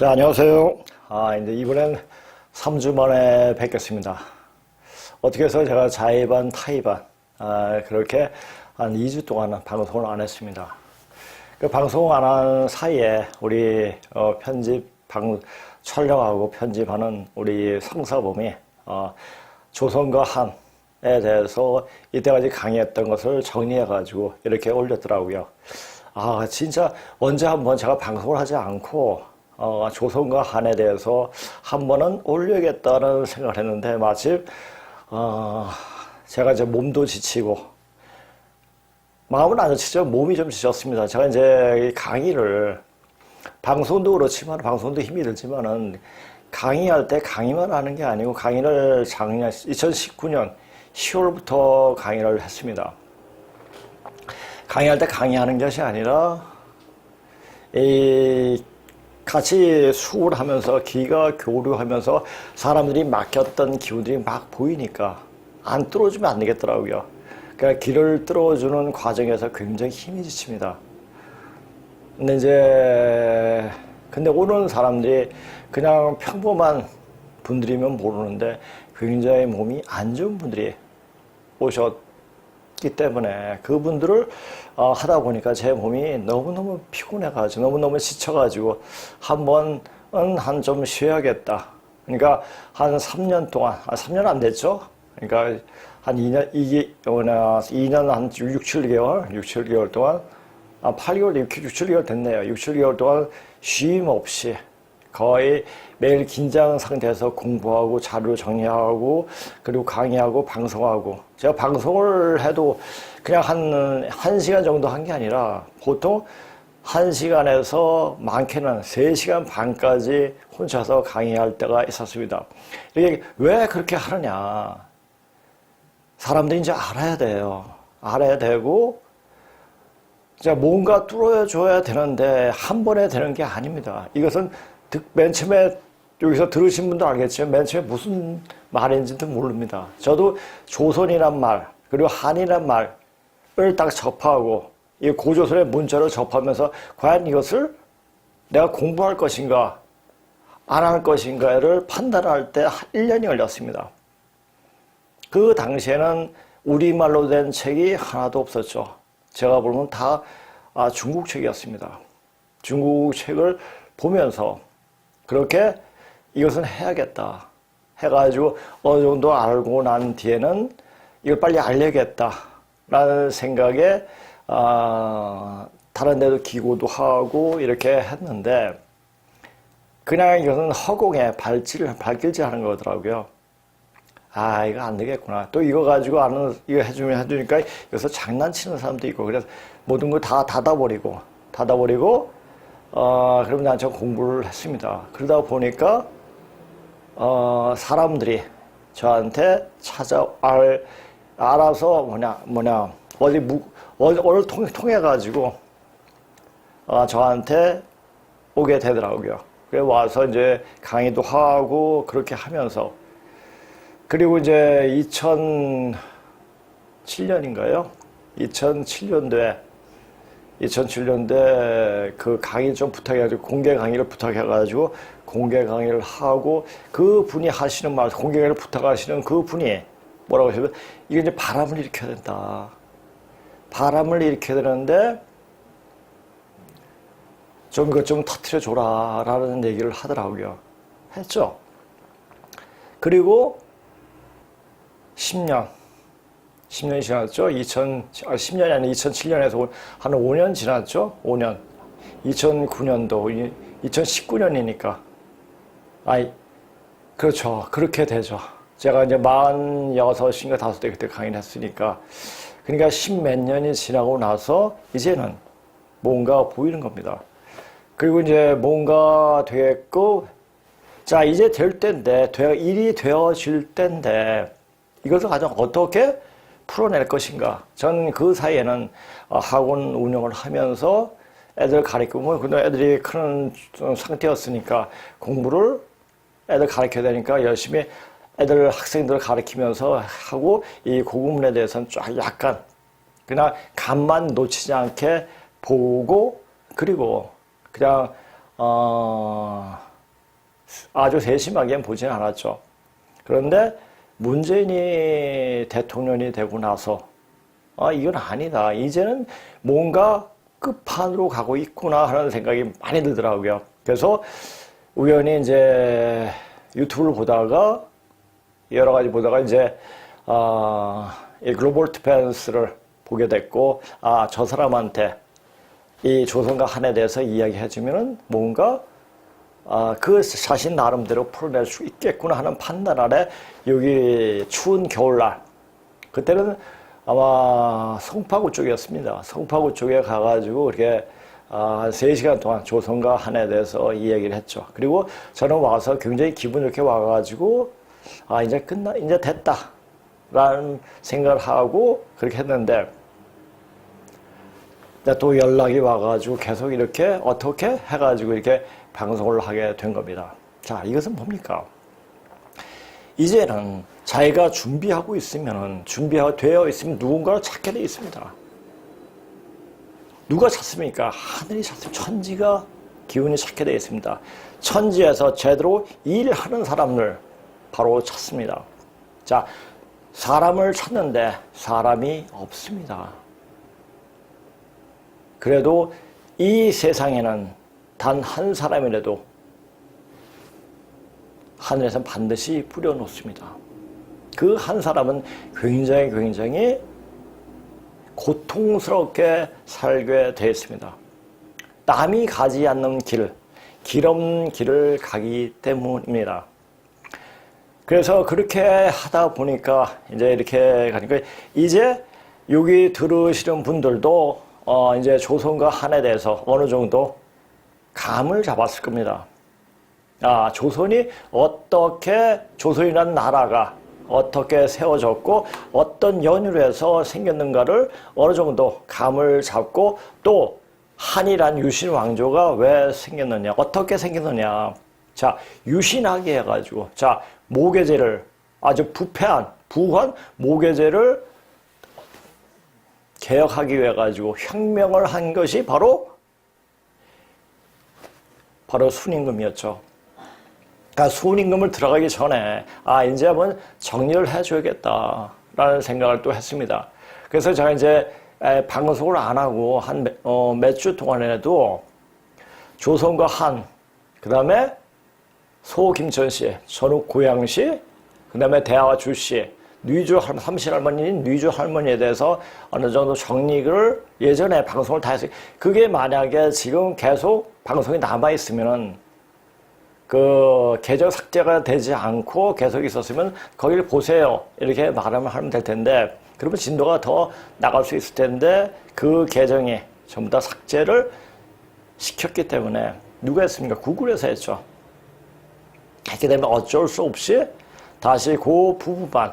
자, 안녕하세요. 이제 이번엔 3주 만에 뵙겠습니다. 어떻게 해서 제가 자의반, 타의반, 그렇게 한 2주 동안은 방송을 안 했습니다. 그 방송 안 한 사이에 우리 촬영하고 편집하는 우리 성사범이 조선과 한에 대해서 이때까지 강의했던 것을 정리해가지고 이렇게 올렸더라고요. 진짜 언제 한번 제가 방송을 하지 않고 조선과 한에 대해서 한 번은 올려야겠다는 생각을 했는데 마침 제가 이제 몸도 지치고 마음은 안 지치죠. 몸이 좀 지쳤습니다. 제가 이제 강의를 방송도 그렇지만 방송도 힘이 들지만은 강의할 때 강의만 하는 게 아니고 강의를 작년 2019년 10월부터 강의를 했습니다. 강의할 때 강의하는 것이 아니라 같이 수업을 하면서 기가 교류하면서 사람들이 막혔던 기운들이 막 보이니까 안 뚫어주면 안 되겠더라고요. 그러니까 길을 뚫어주는 과정에서 굉장히 힘이 지칩니다. 근데 오는 사람들이 그냥 평범한 분들이면 모르는데 굉장히 몸이 안 좋은 분들이 오셨기 때문에 그분들을 하다 보니까 제 몸이 너무너무 피곤해가지고 너무너무 지쳐가지고 한 번은 좀 쉬어야겠다. 그러니까 한 3년 동안, 3년 안 됐죠? 그러니까 한 2년 한 6, 7개월 동안 8개월, 6, 7개월 됐네요. 6, 7개월 동안 쉼 없이 거의 매일 긴장 상태에서 공부하고 자료 정리하고 그리고 강의하고 방송하고 제가 방송을 해도 그냥 한 1시간 정도 한 게 아니라 보통 1시간에서 많게는 3시간 반까지 혼자서 강의할 때가 있었습니다. 이게 왜 그렇게 하느냐. 사람들이 이제 알아야 돼요. 알아야 되고 뭔가 뚫어줘야 되는데 한 번에 되는 게 아닙니다. 이것은 맨 처음에 여기서 들으신 분도 알겠지만 맨 처음에 무슨 말인지도 모릅니다. 저도 조선이란 말 그리고 한이란 말을 딱 접하고 이 고조선의 문자를 접하면서 과연 이것을 내가 공부할 것인가 안 할 것인가를 판단할 때 1년이 걸렸습니다. 그 당시에는 우리말로 된 책이 하나도 없었죠. 제가 보면 다 중국 책이었습니다. 중국 책을 보면서 그렇게 이것은 해야겠다 해가지고 어느 정도 알고 난 뒤에는 이걸 빨리 알려야겠다 라는 생각에 다른 데도 기고도 하고 이렇게 했는데 그냥 이것은 허공에 발길질 하는 거더라고요. 이거 안 되겠구나. 또 이거 가지고 이거 해주니까 여기서 장난치는 사람도 있고, 그래서 모든 걸 다 닫아버리고, 그러면 난 저 공부를 했습니다. 그러다 보니까, 사람들이 저한테 알아서 어디를 통해가지고, 저한테 오게 되더라고요. 그래 와서 이제 강의도 하고, 그렇게 하면서, 그리고 이제 2007년인가요? 2007년도에 그 강의 좀 부탁해가지고 공개 강의를 부탁해가지고 공개 강의를 하고 그 분이 하시는 말, 공개 강의를 부탁하시는 그 분이 뭐라고 하시면 이게 이제 바람을 일으켜야 된다. 바람을 일으켜야 되는데 좀 이것 좀 터트려줘라 라는 얘기를 하더라고요. 했죠. 그리고 10년이 지났죠? 10년이 아니라 2007년에서 한 5년 지났죠? 5년. 2009년도, 2019년이니까. 그렇죠. 그렇게 되죠. 제가 이제 46인가 5대 그때 강의를 했으니까. 그러니까 10몇 년이 지나고 나서 이제는 뭔가 보이는 겁니다. 그리고 이제 뭔가 되겠고, 자, 이제 될 때인데, 일이 되어질 때인데, 이것을 가장 어떻게 풀어낼 것인가. 전 그 사이에는 학원 운영을 하면서 애들 가르치고, 근데 애들이 큰 상태였으니까 공부를 애들 가르쳐야 되니까 열심히 학생들을 가르치면서 하고, 이 고급문에 대해서는 쫙 약간 그냥 감만 놓치지 않게 보고, 그리고 그냥, 아주 세심하게 보지는 않았죠. 그런데 문재인이 대통령이 되고 나서 이건 아니다. 이제는 뭔가 끝판으로 가고 있구나 하는 생각이 많이 들더라고요. 그래서 우연히 이제 유튜브를 보다가 여러 가지 보다가 이제 이 글로벌 디펜스를 보게 됐고, 저 사람한테 이 조선과 한에 대해서 이야기해주면은 뭔가 그 자신 나름대로 풀어낼 수 있겠구나 하는 판단 아래 여기 추운 겨울날, 그때는 아마 송파구 쪽이었습니다. 송파구 쪽에 가가지고 이렇게 한 3시간 동안 조선과 한에 대해서 이야기를 했죠. 그리고 저는 와서 굉장히 기분 좋게 와가지고 이제 됐다 라는 생각을 하고 그렇게 했는데, 또 연락이 와가지고 계속 이렇게 어떻게 해가지고 이렇게 방송을 하게 된 겁니다. 자, 이것은 뭡니까? 이제는 자기가 준비하고 있으면, 되어 있으면 누군가를 찾게 되어 있습니다. 누가 찾습니까? 하늘이 찾습니다. 천지가 기운이 찾게 되어 있습니다. 천지에서 제대로 일하는 사람을 바로 찾습니다. 자, 사람을 찾는데 사람이 없습니다. 그래도 이 세상에는 단 한 사람이라도 하늘에서 반드시 뿌려놓습니다. 그 한 사람은 굉장히 고통스럽게 살게 되어 있습니다. 남이 가지 않는 길 없는 길을 가기 때문입니다. 그래서 그렇게 하다 보니까 이제 이렇게 가니까 이제 여기 들으시는 분들도 이제 조선과 한에 대해서 어느 정도 감을 잡았을 겁니다. 조선이 어떻게, 조선이라는 나라가 어떻게 세워졌고 어떤 연유로 해서 생겼는가를 어느 정도 감을 잡고, 또 한이란 유신 왕조가 왜 생겼느냐, 어떻게 생겼느냐. 자, 유신하게 해가지고, 자, 모계제를, 아주 부한 모계제를 개혁하기 위해 가지고 혁명을 한 것이 바로 순임금이었죠. 그러니까 순임금을 들어가기 전에 이제 한번 정리를 해줘야겠다라는 생각을 또 했습니다. 그래서 제가 이제 방송을 안 하고 한 몇 주 동안에도 조선과 한, 그 다음에 소김천씨, 전욱 고양씨, 그 다음에 대하와 주씨, 삼실 할머니인 뉘주 할머니에 대해서 어느 정도 정리를 예전에 방송을 다 했어요. 그게 만약에 지금 계속 방송이 남아있으면은 그 계정 삭제가 되지 않고 계속 있었으면 거기를 보세요 이렇게 말하면 될 텐데, 그러면 진도가 더 나갈 수 있을 텐데 그 계정이 전부 다 삭제를 시켰기 때문에 누가 했습니까? 구글에서 했죠. 했기 때문에 어쩔 수 없이 다시 그 부분만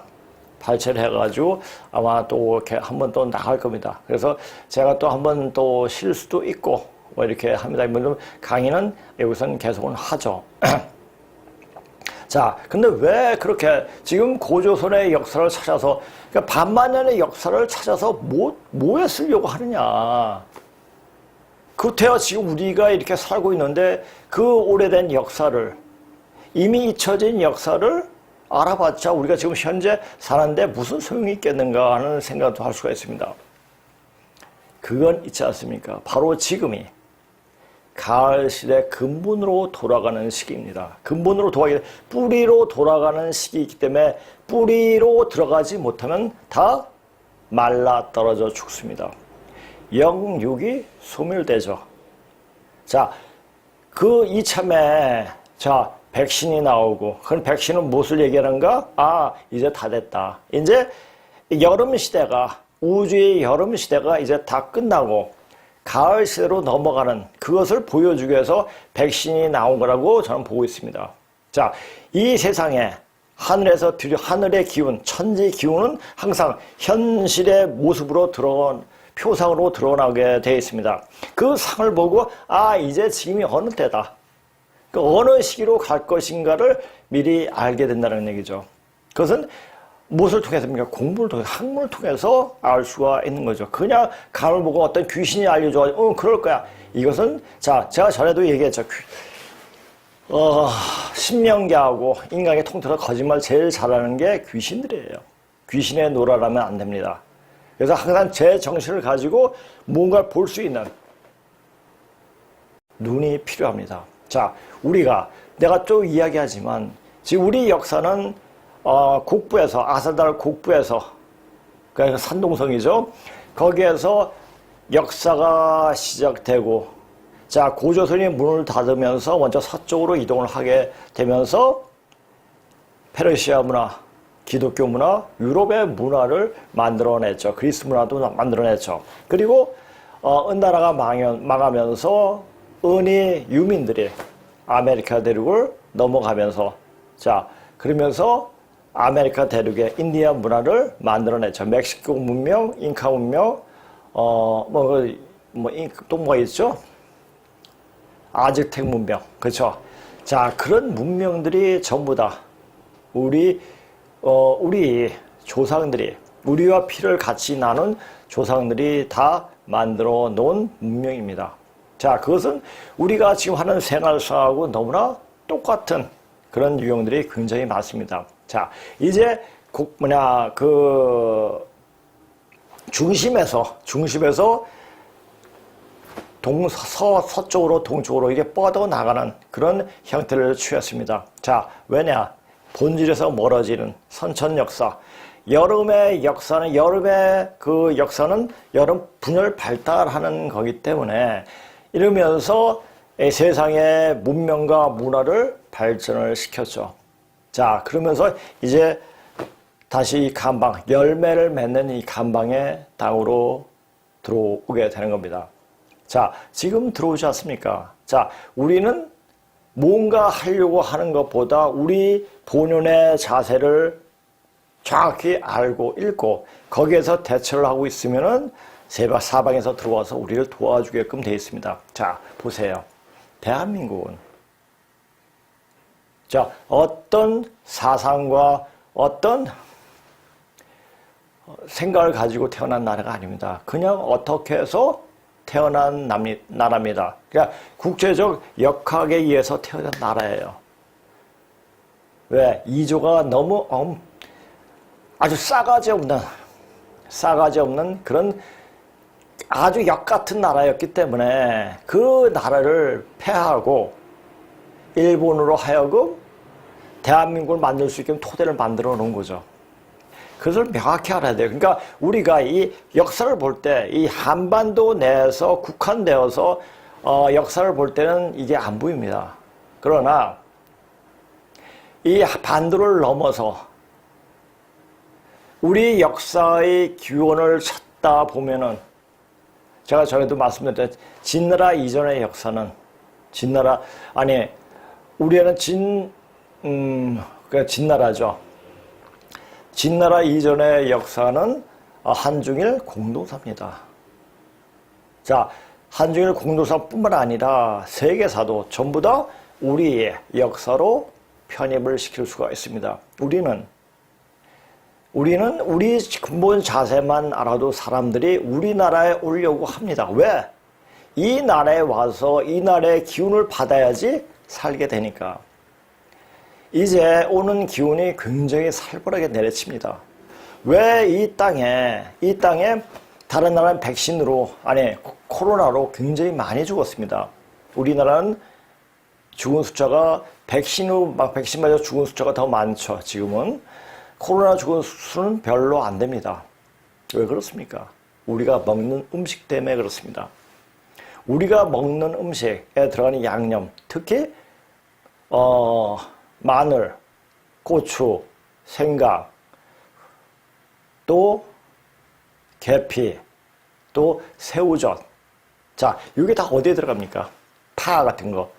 발췌를 해가지고 아마 또 이렇게 한번 또 나갈 겁니다. 그래서 제가 또 한번 또 쉴 수도 있고 뭐 이렇게 합니다. 물론 강의는 여기서는 계속은 하죠. 자, 근데 왜 그렇게 지금 고조선의 역사를 찾아서, 그러니까 반만년의 역사를 찾아서 뭐에 쓰려고 하느냐. 그렇대요. 지금 우리가 이렇게 살고 있는데 그 오래된 역사를, 이미 잊혀진 역사를 알아봤자 우리가 지금 현재 사는데 무슨 소용이 있겠는가 하는 생각도 할 수가 있습니다. 그건 있지 않습니까? 바로 지금이 가을실의 근본으로 돌아가는 시기입니다. 근본으로 뿌리로 돌아가는 시기이기 때문에 뿌리로 들어가지 못하면 다 말라 떨어져 죽습니다. 영육이 소멸되죠. 자, 그 이참에 백신이 나오고, 그럼 백신은 무엇을 얘기하는가? 이제 다 됐다. 이제 여름 시대가, 우주의 여름 시대가 이제 다 끝나고 가을 시대로 넘어가는 그것을 보여주기 위해서 백신이 나온 거라고 저는 보고 있습니다. 자, 이 세상에 하늘의 기운, 천지의 기운은 항상 현실의 모습으로 표상으로 드러나게 되어 있습니다. 그 상을 보고 이제 지금이 어느 때다, 어느 시기로 갈 것인가를 미리 알게 된다는 얘기죠. 그것은 무엇을 통해서입니까? 공부를 통해서, 학문을 통해서 알 수가 있는 거죠. 그냥 감을 보고 어떤 귀신이 알려줘가지고 그럴 거야. 이것은 제가 전에도 얘기했죠. 신명기하고 인간의 통틀어 거짓말 제일 잘하는 게 귀신들이에요. 귀신의 노라라면 안 됩니다. 그래서 항상 제 정신을 가지고 뭔가를 볼 수 있는 눈이 필요합니다. 자, 내가 또 이야기하지만 지금 우리 역사는 곡부에서 아사달 곡부에서 그러니까 산동성이죠. 거기에서 역사가 시작되고 자 고조선이 문을 닫으면서 먼저 서쪽으로 이동을 하게 되면서 페르시아 문화, 기독교 문화, 유럽의 문화를 만들어냈죠. 그리스 문화도 만들어냈죠. 그리고 은나라가 망하면서 은희 유민들이 아메리카 대륙을 넘어가면서 자 그러면서 아메리카 대륙의 인디아 문화를 만들어냈죠. 멕시코 문명, 잉카 문명, 또 뭐가 있죠? 아즈텍 문명, 그렇죠? 자 그런 문명들이 전부 다 우리 조상들이 우리와 피를 같이 나눈 조상들이 다 만들어 놓은 문명입니다. 자 그것은 우리가 지금 하는 생활상하고 너무나 똑같은 그런 유형들이 굉장히 많습니다. 자 이제 중심에서 서쪽으로 동쪽으로 이게 뻗어 나가는 그런 형태를 취했습니다. 자 왜냐 본질에서 멀어지는 선천 역사. 여름의 그 역사는 여름 분열 발달하는 거기 때문에 이러면서 세상의 문명과 문화를 발전을 시켰죠. 자, 그러면서 이제 다시 이 간방, 열매를 맺는 이 간방의 땅으로 들어오게 되는 겁니다. 자, 지금 들어오지 않습니까? 자, 우리는 뭔가 하려고 하는 것보다 우리 본연의 자세를 정확히 알고 읽고 거기에서 대처를 하고 있으면은 사방에서 들어와서 우리를 도와주게끔 되어 있습니다. 자, 보세요. 대한민국은 자, 어떤 사상과 어떤 생각을 가지고 태어난 나라가 아닙니다. 그냥 어떻게 해서 태어난 나라입니다. 그러니까 국제적 역학에 의해서 태어난 나라예요. 왜? 이조가 너무 아주 싸가지 없는 그런 아주 역 같은 나라였기 때문에 그 나라를 폐하고 일본으로 하여금 대한민국을 만들 수 있게 토대를 만들어 놓은 거죠. 그것을 명확히 알아야 돼요. 그러니까 우리가 이 역사를 볼 때 이 한반도 내에서 국한되어서 역사를 볼 때는 이게 안 보입니다. 그러나 이 반도를 넘어서 우리 역사의 기원을 찾다 보면은 제가 전에도 말씀드렸던 진나라 이전의 역사는 우리는 진나라죠. 진나라 이전의 역사는 한중일 공동사입니다. 자, 한중일 공동사뿐만 아니라 세계사도 전부 다 우리의 역사로 편입을 시킬 수가 있습니다. 우리는 우리 근본 자세만 알아도 사람들이 우리나라에 오려고 합니다. 왜? 이 나라에 와서 이 나라의 기운을 받아야지 살게 되니까. 이제 오는 기운이 굉장히 살벌하게 내려칩니다. 왜 이 땅에 다른 나라는 코로나로 굉장히 많이 죽었습니다. 우리나라는 죽은 숫자가 백신 맞아 죽은 숫자가 더 많죠. 지금은 코로나 죽은 수는 별로 안 됩니다. 왜 그렇습니까? 우리가 먹는 음식 때문에 그렇습니다. 우리가 먹는 음식에 들어가는 양념, 특히 마늘, 고추, 생강, 또 계피, 또 새우젓. 자, 이게 다 어디에 들어갑니까? 파 같은 거.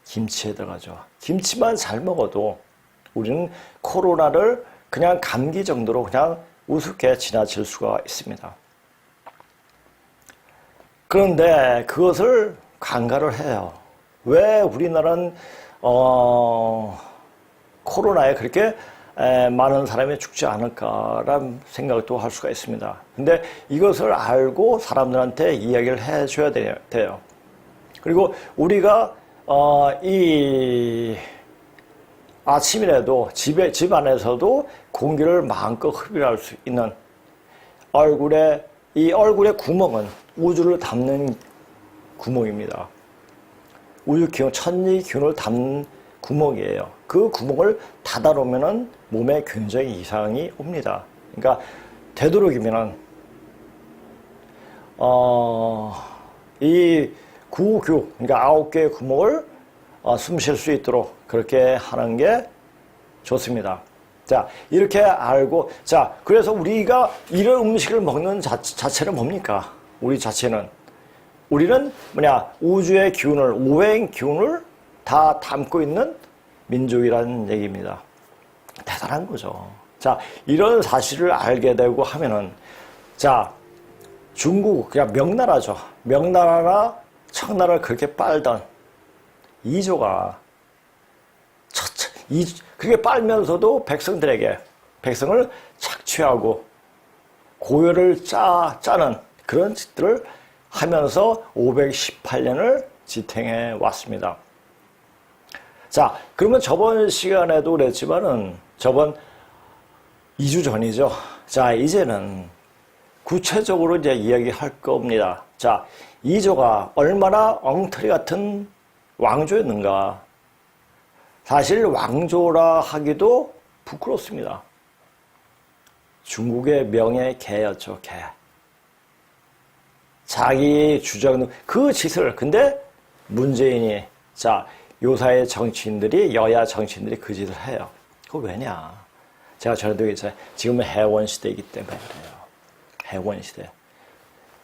김치에 들어가죠. 김치만 잘 먹어도 우리는 코로나를 그냥 감기 정도로 그냥 우습게 지나칠 수가 있습니다. 그런데 그것을 간과를 해요. 왜 우리나라는 코로나에 그렇게 많은 사람이 죽지 않을까라는 생각도 할 수가 있습니다. 근데 이것을 알고 사람들한테 이야기를 해줘야 돼요. 그리고 우리가 이 아침이라도 집 안에서도 공기를 마음껏 흡입할 수 있는 이 얼굴의 구멍은 우주를 담는 구멍입니다. 우주 기운, 천리 기운을 담는 구멍이에요. 그 구멍을 닫아 놓으면은 몸에 굉장히 이상이 옵니다. 그러니까 되도록이면은 이 구규, 그러니까 9개의 구멍을 숨 쉴 수 있도록 그렇게 하는 게 좋습니다. 자, 이렇게 알고, 자, 그래서 우리가 이런 음식을 먹는 자체는 뭡니까? 우리는 우주의 기운을, 오행 기운을 다 담고 있는 민족이라는 얘기입니다. 대단한 거죠. 자, 이런 사실을 알게 되고 하면은, 자, 중국, 그냥 명나라죠. 명나라나 청나라를 그렇게 빨던 이조가 그렇게 빨면서도 백성을 착취하고 고열을 짜는 그런 짓들을 하면서 518년을 지탱해 왔습니다. 자, 그러면 저번 시간에도 그랬지만은 저번 2주 전이죠. 자, 이제는 구체적으로 이제 이야기할 겁니다. 자, 이조가 얼마나 엉터리 같은 왕조였는가. 사실 왕조라 하기도 부끄럽습니다. 중국의 명예 개였죠, 개. 자기 주장, 그 짓을, 근데 문재인이, 자, 요사의 정치인들이, 여야 정치인들이 그 짓을 해요. 그거 왜냐? 제가 전에도 얘기했잖아요. 지금은 해원시대이기 때문에 그래요. 해원시대.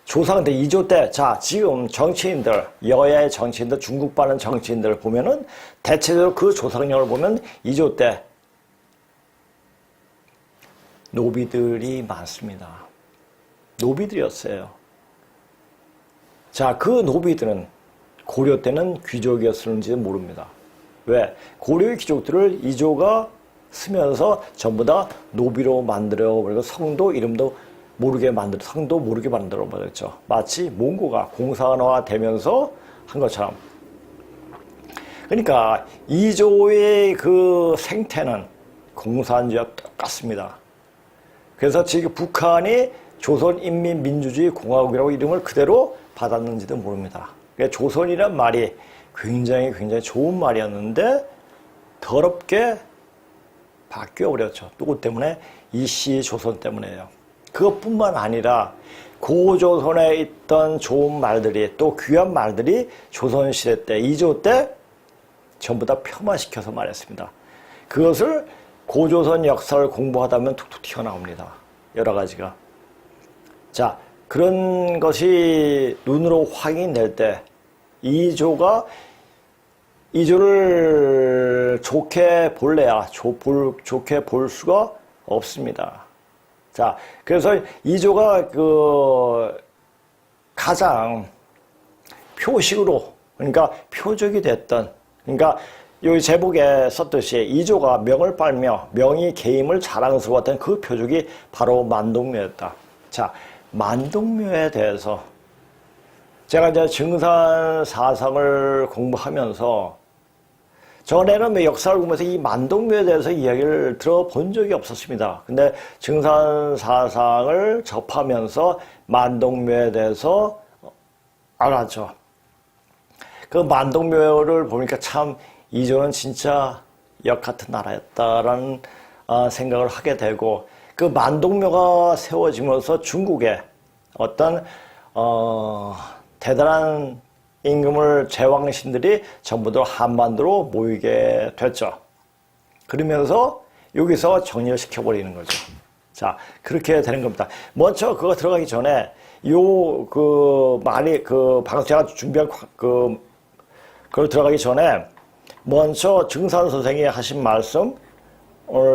조상 때 2조 때, 자, 지금 정치인들, 여야의 정치인들, 중국반은 정치인들을 보면은 대체적으로 그 조상력을 보면 2조 때 노비들이 많습니다. 노비들이었어요. 자, 그 노비들은 고려 때는 귀족이었는지는 모릅니다. 왜? 고려의 귀족들을 2조가 쓰면서 전부 다 노비로 만들어버리고 성도 이름도 성도 모르게 만들어버렸죠. 마치 몽고가 공산화 되면서 한 것처럼. 그러니까 이조의 그 생태는 공산주의와 똑같습니다. 그래서 지금 북한이 조선인민민주주의 공화국이라고 이름을 그대로 받았는지도 모릅니다. 그러니까 조선이란 말이 굉장히 좋은 말이었는데 더럽게 바뀌어버렸죠. 누구 때문에? 이씨 조선 때문에요. 그것뿐만 아니라 고조선에 있던 좋은 말들이 또 귀한 말들이 조선시대 때 2조 때 전부 다 폄하시켜서 말했습니다. 그것을 고조선 역사를 공부하다 보면 툭툭 튀어나옵니다. 여러 가지가. 자, 그런 것이 눈으로 확인될 때 이조를 좋게 볼래야 좋게 볼 수가 없습니다. 자, 그래서 이조가 가장 표식으로, 그러니까 표적이 됐던, 그러니까 여기 제목에 썼듯이 이조가 명을 빨며 명의 계임을 자랑스러웠던 그 표적이 바로 만동묘였다. 자, 만동묘에 대해서 제가 이제 증산 사상을 공부하면서 전에는 역사를 보면서 이 만동묘에 대해서 이야기를 들어본 적이 없었습니다. 근데 증산 사상을 접하면서 만동묘에 대해서 알았죠. 그 만동묘를 보니까 참 이조는 진짜 역 같은 나라였다라는 생각을 하게 되고, 그 만동묘가 세워지면서 중국의 어떤 대단한 임금을 제왕신들이 전부 다 한반도로 모이게 됐죠. 그러면서 여기서 정리를 시켜버리는 거죠. 자, 그렇게 되는 겁니다. 먼저 그거 들어가기 전에 방금 제가 준비한 그걸 들어가기 전에 먼저 증산 선생이 하신 말씀을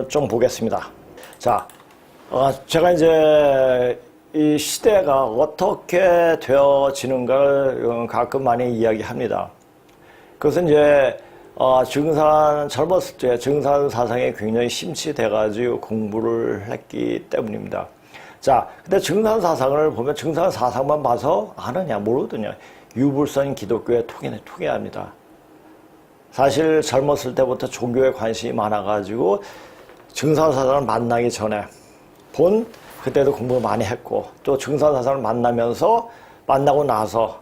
좀 보겠습니다. 자, 제가 이제 이 시대가 어떻게 되어지는가를 가끔 많이 이야기합니다. 그것은 이제 젊었을 때 증산 사상에 굉장히 심취돼가지고 공부를 했기 때문입니다. 자, 근데 증산 사상을 보면 증산 사상만 봐서 아느냐 모르거든요. 유불선 기독교에 통해합니다. 사실 젊었을 때부터 종교에 관심이 많아가지고 증산사상을 만나기 전에 그때도 공부를 많이 했고, 또 증산사상을 만나고 나서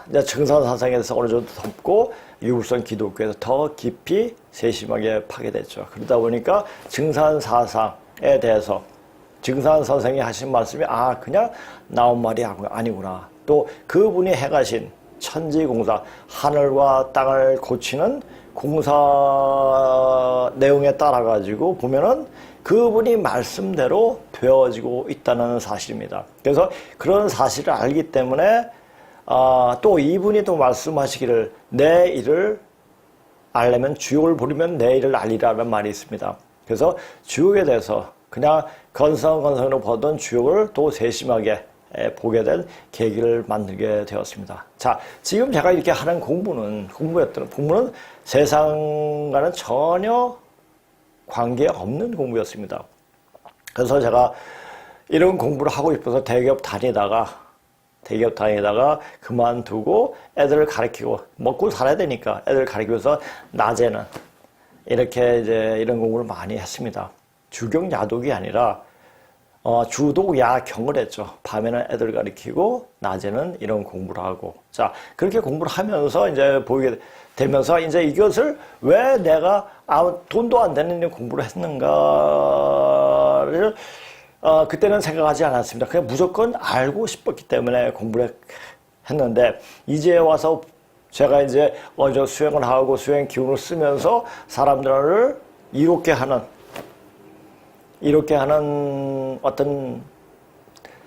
이제 증산사상에 대해서 어느 정도 덮고 유불선 기독교에서 더 깊이 세심하게 파괴됐죠. 그러다 보니까 증산사상에 대해서 증산 선생이 하신 말씀이 그냥 나온 말이 아니구나. 또 그분이 해가신 천지공사, 하늘과 땅을 고치는 공사 내용에 따라 가지고 보면은 그분이 말씀대로 되어지고 있다는 사실입니다. 그래서 그런 사실을 알기 때문에 또 이분이 또 말씀하시기를 내 일을 알려면 주욕을 부리면 내 일을 알리라는 말이 있습니다. 그래서 주욕에 대해서 그냥 건성건성으로 보던 주욕을 또 세심하게 보게 된 계기를 만들게 되었습니다. 자, 지금 제가 이렇게 하는 공부는 세상과는 전혀 관계없는 공부였습니다. 그래서 제가 이런 공부를 하고 싶어서 대기업 다니다가 그만두고 애들을 가르치고 먹고 살아야 되니까 애들 가르치면서 낮에는 이렇게 이제 이런 공부를 많이 했습니다. 주경 야독이 아니라 주독 야경을 했죠. 밤에는 애들 가르치고 낮에는 이런 공부를 하고, 자, 그렇게 공부를 하면서 이제 보이게 되면서 이제 이것을 왜 내가 돈도 안 되는 공부를 했는가를 그때는 생각하지 않았습니다. 그냥 무조건 알고 싶었기 때문에 공부를 했는데, 이제 와서 제가 이제 먼저 수행을 하고 수행 기운을 쓰면서 사람들을 이롭게 하는 어떤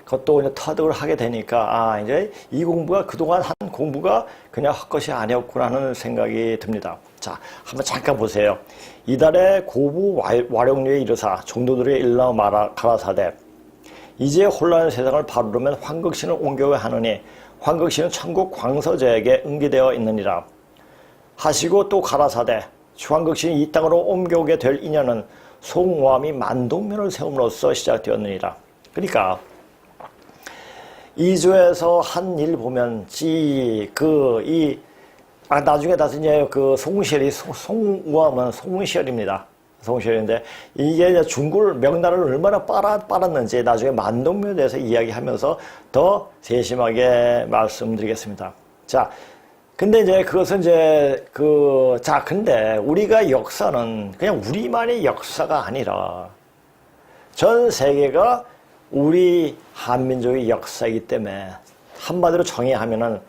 것도 이제 터득을 하게 되니까, 이제 이 공부가 그동안 한 공부가 그냥 헛것이 아니었구나 하는 생각이 듭니다. 자, 한번 잠깐 보세요. 이달에 고부 와룡류에 이르사 종도들의 일러 가라사대 이제 혼란의 세상을 바르려면 환극신을 옮겨야 하느니 환극신은 천국 광서제에게 응기되어 있느니라 하시고, 또 가라사대 환극신이 이 땅으로 옮겨오게 될 인연은 송오함이 만동면을 세움으로써 시작되었느니라. 그러니까 이조에서 한 일 보면 나중에 다시 이제 그 송시열이 송우함은 송시열입니다. 송시열인데 이게 이제 중굴 명나라를 얼마나 빨았는지 나중에 만동면에 대해서 이야기하면서 더 세심하게 말씀드리겠습니다. 자, 근데 이제 그것은 이제 근데 우리가 역사는 그냥 우리만의 역사가 아니라 전 세계가 우리 한민족의 역사이기 때문에 한마디로 정의하면은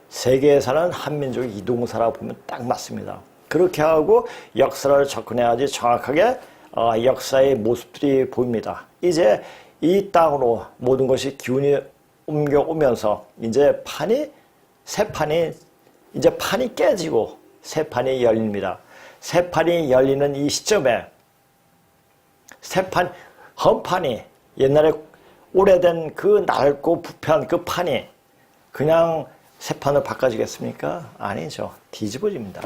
세계에 사는 한민족의 이동사라고 보면 딱 맞습니다. 그렇게 하고 역사를 접근해야지 정확하게 역사의 모습들이 보입니다. 이제 이 땅으로 모든 것이 기운이 옮겨오면서 이제 새 판이 깨지고 새 판이 열립니다. 새 판이 열리는 이 시점에 헌판이 옛날에 오래된 그 낡고 부패한 그 판이 그냥 새 판으로 바꿔지겠습니까? 아니죠. 뒤집어집니다.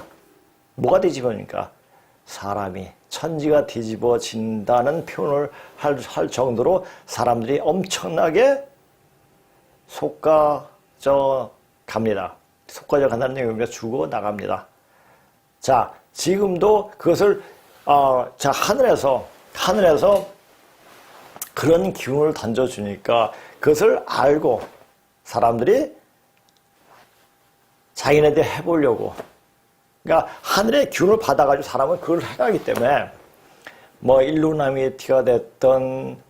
뭐가 뒤집어집니까? 사람이, 천지가 뒤집어진다는 표현을 할 정도로 사람들이 엄청나게 속가져 갑니다. 속가져 간다는 얘기가 죽어 나갑니다. 자, 지금도 그것을 하늘에서 그런 기운을 던져주니까 그것을 알고 사람들이 자기네들 해보려고, 그러니까 하늘의 기운을 받아가지고 사람은 그걸 해가기 때문에 일루미나티가 됐던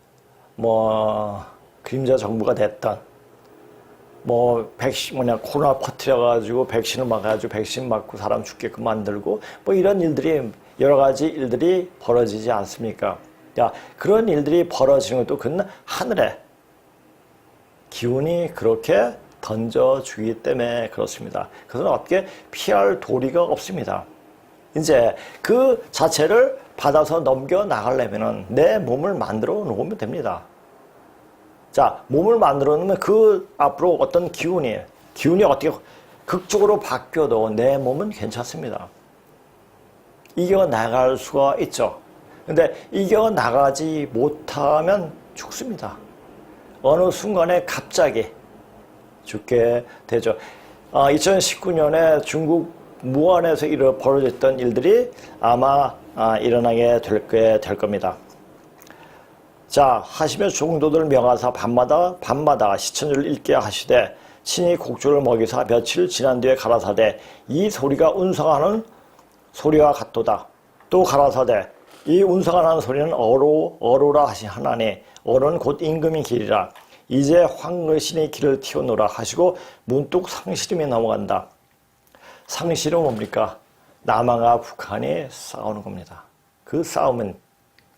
그림자 정부가 됐던 코로나 퍼뜨려가지고 백신을 막아가지고 백신 맞고 사람 죽게끔 만들고 이런 일들이 여러 가지 일들이 벌어지지 않습니까? 그런 일들이 벌어지는 것도 그건 하늘에 기운이 그렇게 던져주기 때문에 그렇습니다. 그것은 어떻게 피할 도리가 없습니다. 이제 그 자체를 받아서 넘겨 나가려면 내 몸을 만들어 놓으면 됩니다. 자, 몸을 만들어 놓으면 그 앞으로 어떤 기운이 어떻게 극적으로 바뀌어도 내 몸은 괜찮습니다. 이겨 나갈 수가 있죠. 근데 이겨 나가지 못하면 죽습니다. 어느 순간에 갑자기 죽게 되죠. 2019년에 중국 무안에서 벌어졌던 일들이 아마 일어나게 될 겁니다. 자, 하시며 종도들 명하사 밤마다 시천주를 읽게 하시되 친히 곡주를 먹이사 며칠 지난 뒤에 가라사대 이 소리가 운성하는 소리와 같도다. 또 가라사대 이 운성하는 소리는 어로라 하시하나니 어로는 곧 임금의 길이라. 이제 황의신의 길을 튀어노라 하시고 문득 상시름이 넘어간다. 상시름은 뭡니까? 남한과 북한이 싸우는 겁니다. 그 싸움은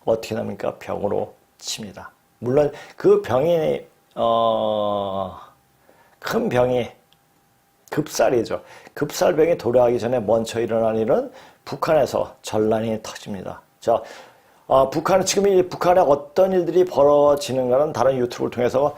어떻게 납니까? 병으로 칩니다. 물론 그 병이 큰 병이 급살이죠. 급살병이 도래하기 전에 먼저 일어난 일은 북한에서 전란이 터집니다. 자, 지금 북한에 어떤 일들이 벌어지는가는 다른 유튜브를 통해서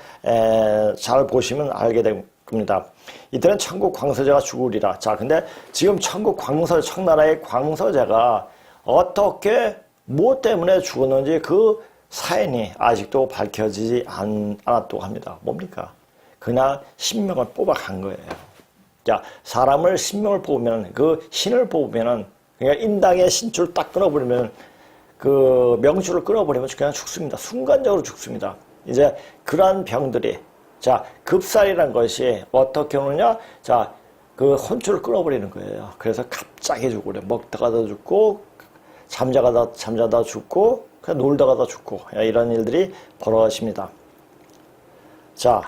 잘 보시면 알게 될 겁니다. 이때는 천국 광서제가 죽으리라. 자, 근데 지금 청나라의 광서제가 어떻게 뭐 때문에 죽었는지 그 사연이 아직도 밝혀지지 않았다고 합니다. 뭡니까? 그냥 신명을 뽑아간 거예요. 자, 사람을 신명을 뽑으면, 그 신을 뽑으면은, 그러니까 인당의 신줄을 딱 끊어버리면, 그 명줄을 끊어버리면 그냥 죽습니다. 순간적으로 죽습니다. 이제 그러한 병들이, 자, 급살이란 것이 어떻게 오느냐? 자, 그 혼줄을 끊어버리는 거예요. 그래서 갑자기 죽고, 먹다가도 죽고, 잠자다 죽고, 그냥 놀다가도 죽고, 이런 일들이 벌어집니다. 자,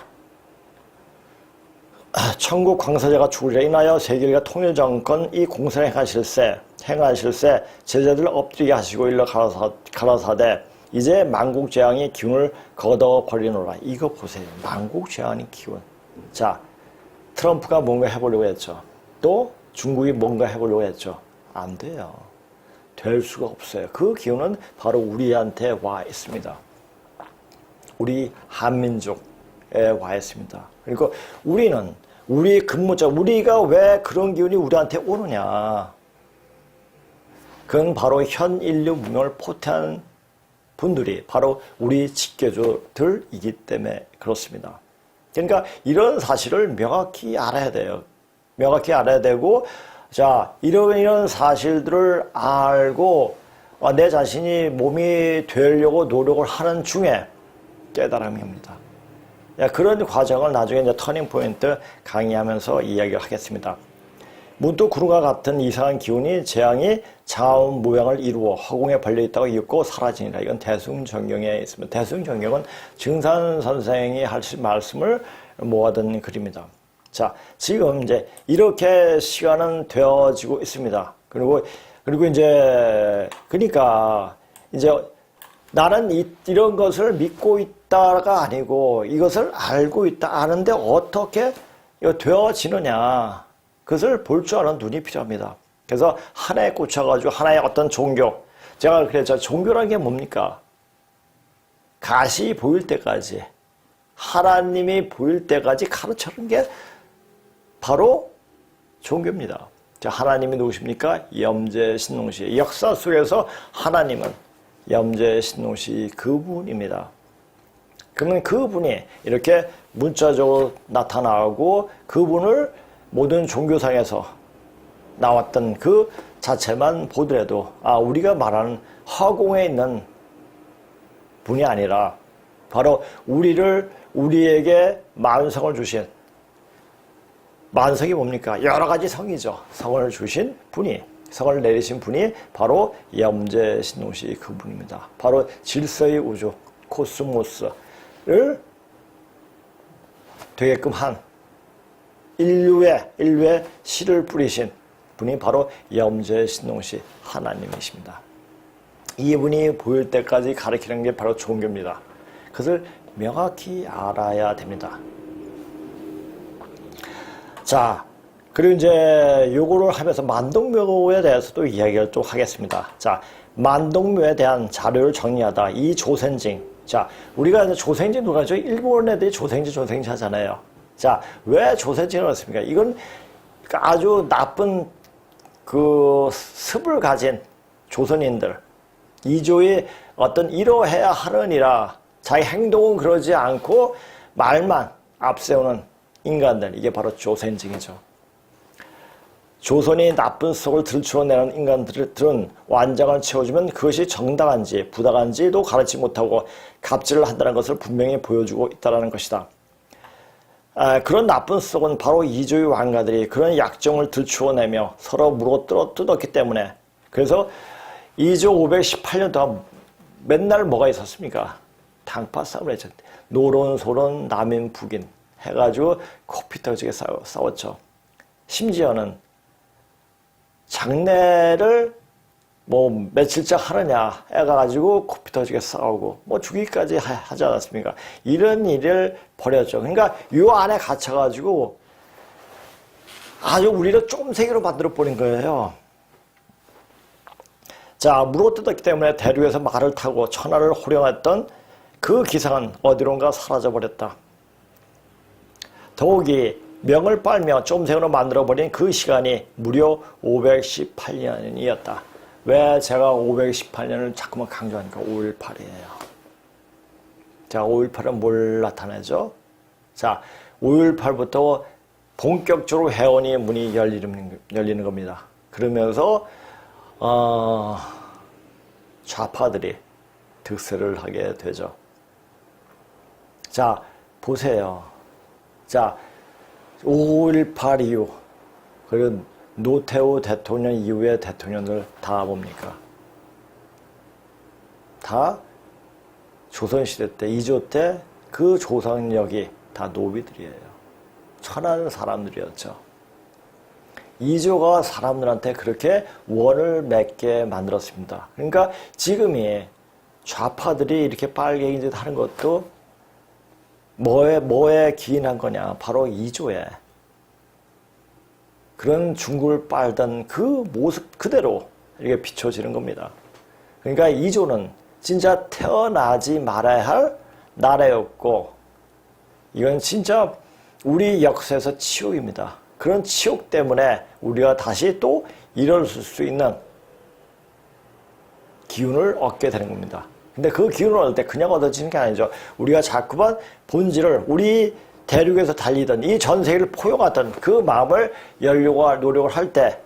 천국 광서제가 죽으리라. 인하여 세계가 통일정권 이 공사를 행하실세 제자들 엎드리게 하시고 일러 가라사대 이제 만국재앙이 기운을 걷어버리노라. 이거 보세요. 만국재앙의 기운. 자, 트럼프가 뭔가 해보려고 했죠. 또 중국이 뭔가 해보려고 했죠. 안 돼요. 될 수가 없어요. 그 기운은 바로 우리한테 와 있습니다. 우리 한민족에 와 있습니다. 그리고 우리 근무자, 우리가 왜 그런 기운이 우리한테 오느냐. 그건 바로 현 인류 문명을 포태한 분들이 바로 우리 직계주들이기 때문에 그렇습니다. 그러니까 이런 사실을 명확히 알아야 돼요. 명확히 알아야 되고, 자, 이런 사실들을 알고 내 자신이 몸이 되려고 노력을 하는 중에 깨달음이 옵니다. 그런 과정을 나중에 이제 터닝 포인트 강의하면서 이야기를 하겠습니다. 문득 구름과 같은 이상한 기운이 재앙이 자음 모양을 이루어 허공에 벌려있다가 잊고 사라지니라. 이건 대승전경에 있습니다. 대승전경은 증산 선생이 하신 말씀을 모아둔 글입니다. 자, 지금 이제 이렇게 시간은 되어지고 있습니다. 그리고 이제, 그러니까 이제 나는 이런 것을 믿고 있다가 아니고 이것을 알고 있다. 아는데 어떻게 되어지느냐. 그것을 볼 줄 아는 눈이 필요합니다. 그래서 하나에 꽂혀가지고 하나의 어떤 종교. 제가 그랬죠. 종교라는 게 뭡니까? 가시 보일 때까지, 하나님이 보일 때까지 가르쳐주는 게 바로 종교입니다. 자, 하나님이 누구십니까? 염제신농시. 역사 속에서 하나님은 염제신농시 그분입니다. 그러면 그분이 이렇게 문자적으로 나타나고 그분을 모든 종교상에서 나왔던 그 자체만 보더라도 우리가 말하는 허공에 있는 분이 아니라 바로 우리에게 만성을 주신, 만성이 뭡니까? 여러 가지 성이죠. 성을 주신 분이, 성을 내리신 분이 바로 염제신농시 그분입니다. 바로 질서의 우주, 코스모스를 되게끔 한 인류의 씨를 뿌리신 분이 바로 염제신농시 하나님이십니다. 이분이 보일 때까지 가르치는 게 바로 종교입니다. 그것을 명확히 알아야 됩니다. 자, 그리고 이제 요거를 하면서 만동묘에 대해서도 이야기를 또 하겠습니다. 자, 만동묘에 대한 자료를 정리하다 이 조센징. 자, 우리가 이제 조센징 누가 죠? 일본 애들이 조생징 하잖아요. 자, 왜 조센징을 했습니까? 이건 아주 나쁜 그 습을 가진 조선인들, 이조의 어떤 이러해야 하느니라 자기 행동은 그러지 않고 말만 앞세우는 인간들, 이게 바로 조센징이죠. 조선이 나쁜 썩을 들추어내는 인간들은 완장을 채워주면 그것이 정당한지 부당한지도 가르치 못하고 갑질을 한다는 것을 분명히 보여주고 있다는 것이다. 그런 나쁜 썩은 바로 이조의 왕가들이 그런 약정을 들추어내며 서로 물어뜯었기 때문에, 그래서 이조 518년 동안 맨날 뭐가 있었습니까? 당파 싸움을 했죠. 노론, 소론, 남인, 북인 해가지고 코피 터지게 싸웠죠. 심지어는 장례를 뭐 며칠째 하느냐 해가지고 코피 터지게 싸우고 뭐 죽이기까지 하지 않았습니까? 이런 일을 벌였죠. 그러니까 이 안에 갇혀가지고 아주 우리를 쫌생이로 만들어버린 거예요. 자, 물어뜯었기 때문에 대륙에서 말을 타고 천하를 호령했던 그 기상은 어디론가 사라져버렸다. 더욱이 명을 빨며 쫌생으로 만들어버린 그 시간이 무려 518년이었다. 왜 제가 518년을 자꾸만 강조하니까 5.18이에요. 자, 5.18은 뭘 나타내죠? 자, 5.18부터 본격적으로 회원의 문이 열리는 겁니다. 그러면서 좌파들이 득세를 하게 되죠. 자, 보세요. 자, 5.18 이후, 그리고 노태우 대통령 이후의 대통령들 다 뭡니까? 다 조선시대 때, 이조 때 그 조상력이 다 노비들이에요. 천한 사람들이었죠. 이조가 사람들한테 그렇게 원을 맺게 만들었습니다. 그러니까 지금이 좌파들이 이렇게 빨갱이짓 하는 것도 뭐에 기인한 거냐? 바로 이조에. 그런 중국을 빨던 그 모습 그대로 이렇게 비춰지는 겁니다. 그러니까 이조는 진짜 태어나지 말아야 할 나라였고, 이건 진짜 우리 역사에서 치욕입니다. 그런 치욕 때문에 우리가 다시 또 일어설 수 있는 기운을 얻게 되는 겁니다. 근데 그 기운을 얻을 때 그냥 얻어지는 게 아니죠. 우리가 자꾸만 본질을, 우리 대륙에서 달리던 이 전 세계를 포용하던 그 마음을 열려고 노력을 할 때,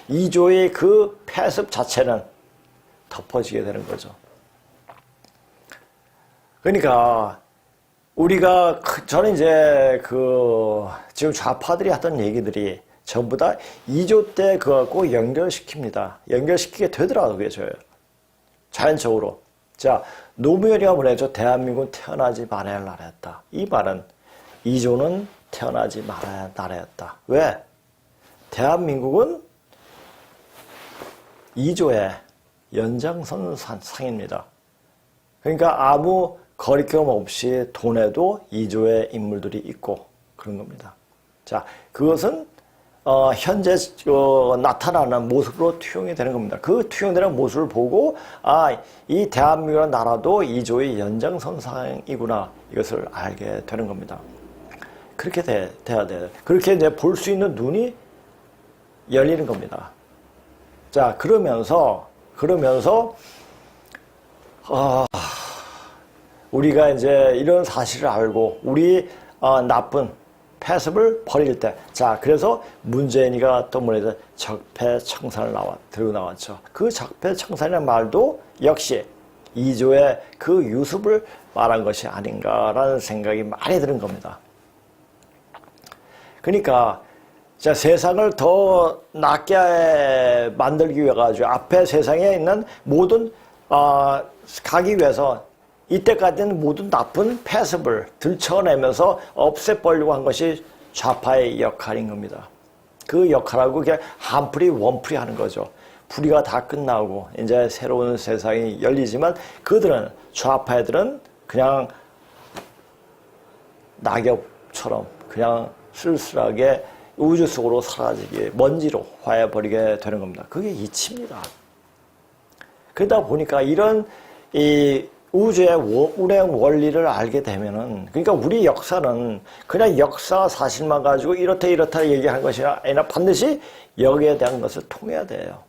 이조의 그 폐습 자체는 덮어지게 되는 거죠. 그러니까 우리가, 저는 이제 지금 좌파들이 하던 얘기들이 전부 다 이조 때 그거하고 연결시킵니다. 연결시키게 되더라고요, 저요. 자연적으로. 자, 노무현이가 뭐랬죠? 대한민국은 태어나지 말아야 할 나라였다. 이 말은 이조는 태어나지 말아야 할 나라였다. 왜? 대한민국은 이조의 연장선상입니다. 그러니까 아무 거리낌 없이 돈에도 이조의 인물들이 있고 그런 겁니다. 자, 그것은 현재 나타나는 모습으로 투영이 되는 겁니다. 그 투영되는 모습을 보고 이 대한민국이라는 나라도 이조의 연장선상이구나, 이것을 알게 되는 겁니다. 그렇게 돼야 돼요. 그렇게 이제 볼 수 있는 눈이 열리는 겁니다. 자, 그러면서 우리가 이제 이런 사실을 알고 우리 나쁜 폐습을 버릴 때, 자, 그래서 문재인이가 또 뭐래도 적폐청산을 들고 나왔죠. 그 적폐청산이라는 말도 역시 이조의 그 유습을 말한 것이 아닌가라는 생각이 많이 드는 겁니다. 그러니까 자, 세상을 더 낫게 만들기 위해 가지고 앞에 세상에 있는 모든 가기 위해서 이때까지는 모든 나쁜 폐습을 들춰내면서 없애버리려고 한 것이 좌파의 역할인 겁니다. 그 역할하고 그게 한풀이 원풀이 하는 거죠. 풀이가 다 끝나고 이제 새로운 세상이 열리지만 그들은, 좌파 애들은 그냥 낙엽처럼 그냥 쓸쓸하게 우주 속으로 사라지게, 먼지로 화해버리게 되는 겁니다. 그게 이치입니다. 그러다 보니까 이런 우주의 운행 원리를 알게 되면은, 그러니까 우리 역사는 그냥 역사 사실만 가지고 이렇다 얘기하는 것이 아니라 반드시 역에 대한 것을 통해야 돼요.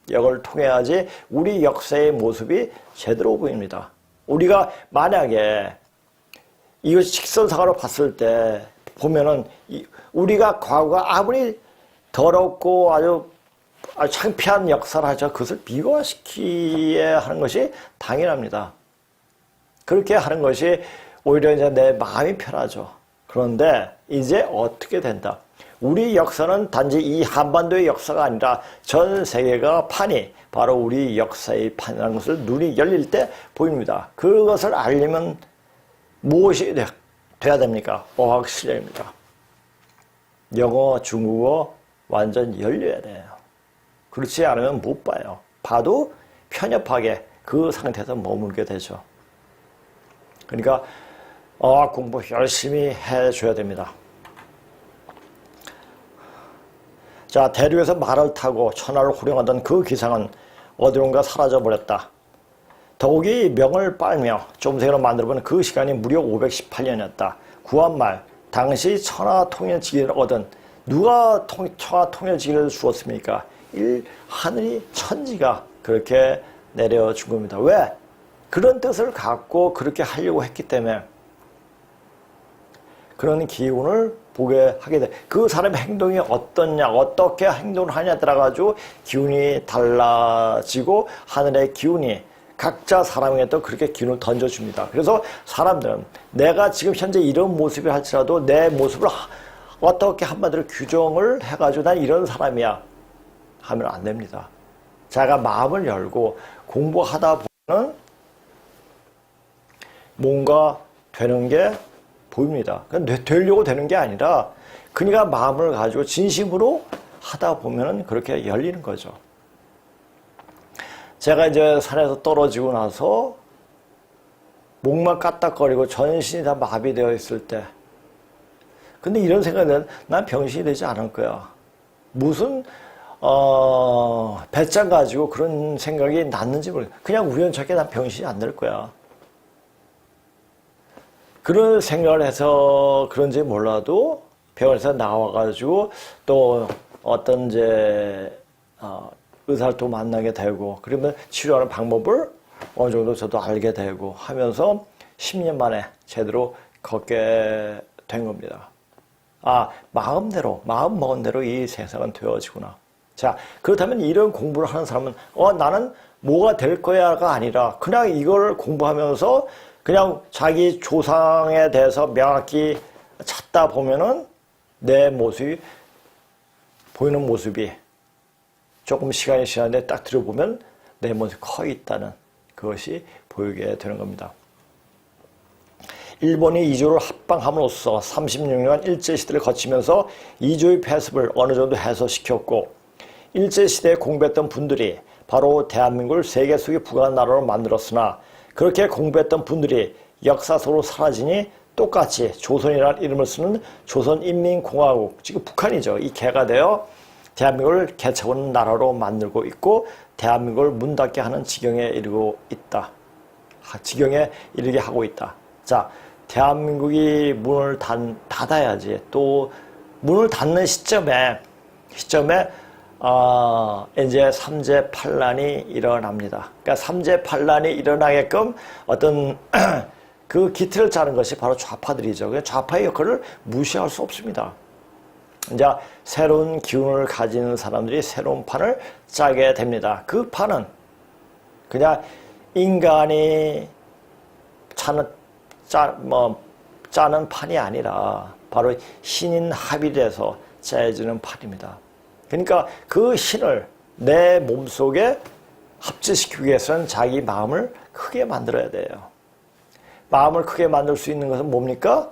역을 통해야지 우리 역사의 모습이 제대로 보입니다. 우리가 만약에 이것이 직선상으로 봤을 때 보면은 우리가 과거가 아무리 더럽고 아주 창피한 역사를 하죠. 그것을 비관시키게 하는 것이 당연합니다. 그렇게 하는 것이 오히려 이제 내 마음이 편하죠. 그런데 이제 어떻게 된다? 우리 역사는 단지 이 한반도의 역사가 아니라 전 세계가 판이 바로 우리 역사의 판이라는 것을 눈이 열릴 때 보입니다. 그것을 알려면 무엇이 돼야 됩니까? 어학 실력입니다. 영어, 중국어 완전 열려야 돼요. 그렇지 않으면 못 봐요. 봐도 편협하게 그 상태에서 머물게 되죠. 그러니까 어학 공부 열심히 해줘야 됩니다. 자, 대륙에서 말을 타고 천하를 호령하던 그 기상은 어디론가 사라져버렸다. 더욱이 명을 빨며 좀생으로 만들어본 그 시간이 무려 518년이었다. 구한말 당시 천하통일지기를 얻은 누가 천하통일지기를 주었습니까? 하늘이 천지가 그렇게 내려준 겁니다. 왜? 그런 뜻을 갖고 그렇게 하려고 했기 때문에 그런 기운을 보게 하게 돼. 그 사람의 행동이 어떻냐, 어떻게 행동을 하냐에 따라가지고 기운이 달라지고 하늘의 기운이 각자 사람에게 또 그렇게 기운을 던져줍니다. 그래서 사람들은 내가 지금 현재 이런 모습이 할지라도 내 모습을 어떻게 한마디로 규정을 해가지고 난 이런 사람이야 하면 안 됩니다. 자기가 마음을 열고 공부하다 보면 뭔가 되는 게 보입니다. 되려고 되는 게 아니라 그러니까 마음을 가지고 진심으로 하다 보면 그렇게 열리는 거죠. 제가 이제 산에서 떨어지고 나서 목만 까딱거리고 전신이 다 마비되어 있을 때 근데 이런 생각은 난 병신이 되지 않을 거야. 무슨 배짱 가지고 그런 생각이 났는지 모르겠어. 그냥 우연찮게 난 병신이 안 될 거야. 그런 생각을 해서 그런지 몰라도 병원에서 나와가지고 또 어떤 이제 의사를 또 만나게 되고 그러면 치료하는 방법을 어느 정도 저도 알게 되고 하면서 10년 만에 제대로 걷게 된 겁니다. 아, 마음대로 마음 먹은 대로 이 세상은 되어지구나. 자, 그렇다면 이런 공부를 하는 사람은 나는 뭐가 될 거야가 아니라 그냥 이걸 공부하면서 그냥 자기 조상에 대해서 명확히 찾다 보면은 내 모습이 보이는 모습이 조금 시간이 지났는데 딱 들어보면 내 모습이 커 있다는 그것이 보이게 되는 겁니다. 일본이 이조를 합방함으로써 36년간 일제시대를 거치면서 이조의 패습을 어느 정도 해소시켰고 일제시대에 공부했던 분들이 바로 대한민국을 세계 속의 부강한 나라로 만들었으나 그렇게 공부했던 분들이 역사 속으로 사라지니 똑같이 조선이라는 이름을 쓰는 조선인민공화국, 지금 북한이죠. 이 개가 되어 대한민국을 개척하는 나라로 만들고 있고 대한민국을 문 닫게 하는 지경에 이르고 있다. 지경에 이르게 하고 있다. 자, 대한민국이 문을 닫아야지. 또 문을 닫는 시점에 이제 삼재팔란이 일어납니다. 그러니까 삼재팔란이 일어나게끔 어떤 그 기틀을 짜는 것이 바로 좌파들이죠. 좌파의 역할을 무시할 수 없습니다. 이제 새로운 기운을 가진 사람들이 새로운 판을 짜게 됩니다. 그 판은 그냥 인간이 짜는 판이 아니라 바로 신인 합의돼서 짜여지는 판입니다. 그러니까 그 신을 내 몸속에 합치시키기 위해서는 자기 마음을 크게 만들어야 돼요. 마음을 크게 만들 수 있는 것은 뭡니까?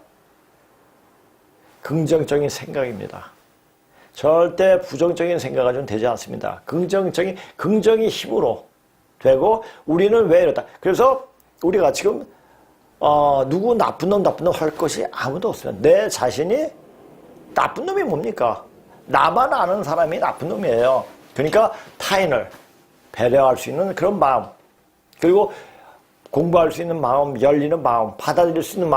긍정적인 생각입니다. 절대 부정적인 생각 가지고는 되지 않습니다. 긍정이 힘으로 되고 우리는 왜 이러다. 그래서 우리가 지금 누구 나쁜 놈 할 것이 아무도 없어요. 내 자신이 나쁜 놈이 뭡니까? 나만 아는 사람이 나쁜 놈이에요. 그러니까 타인을 배려할 수 있는 그런 마음, 그리고 공부할 수 있는 마음, 열리는 마음, 받아들일 수 있는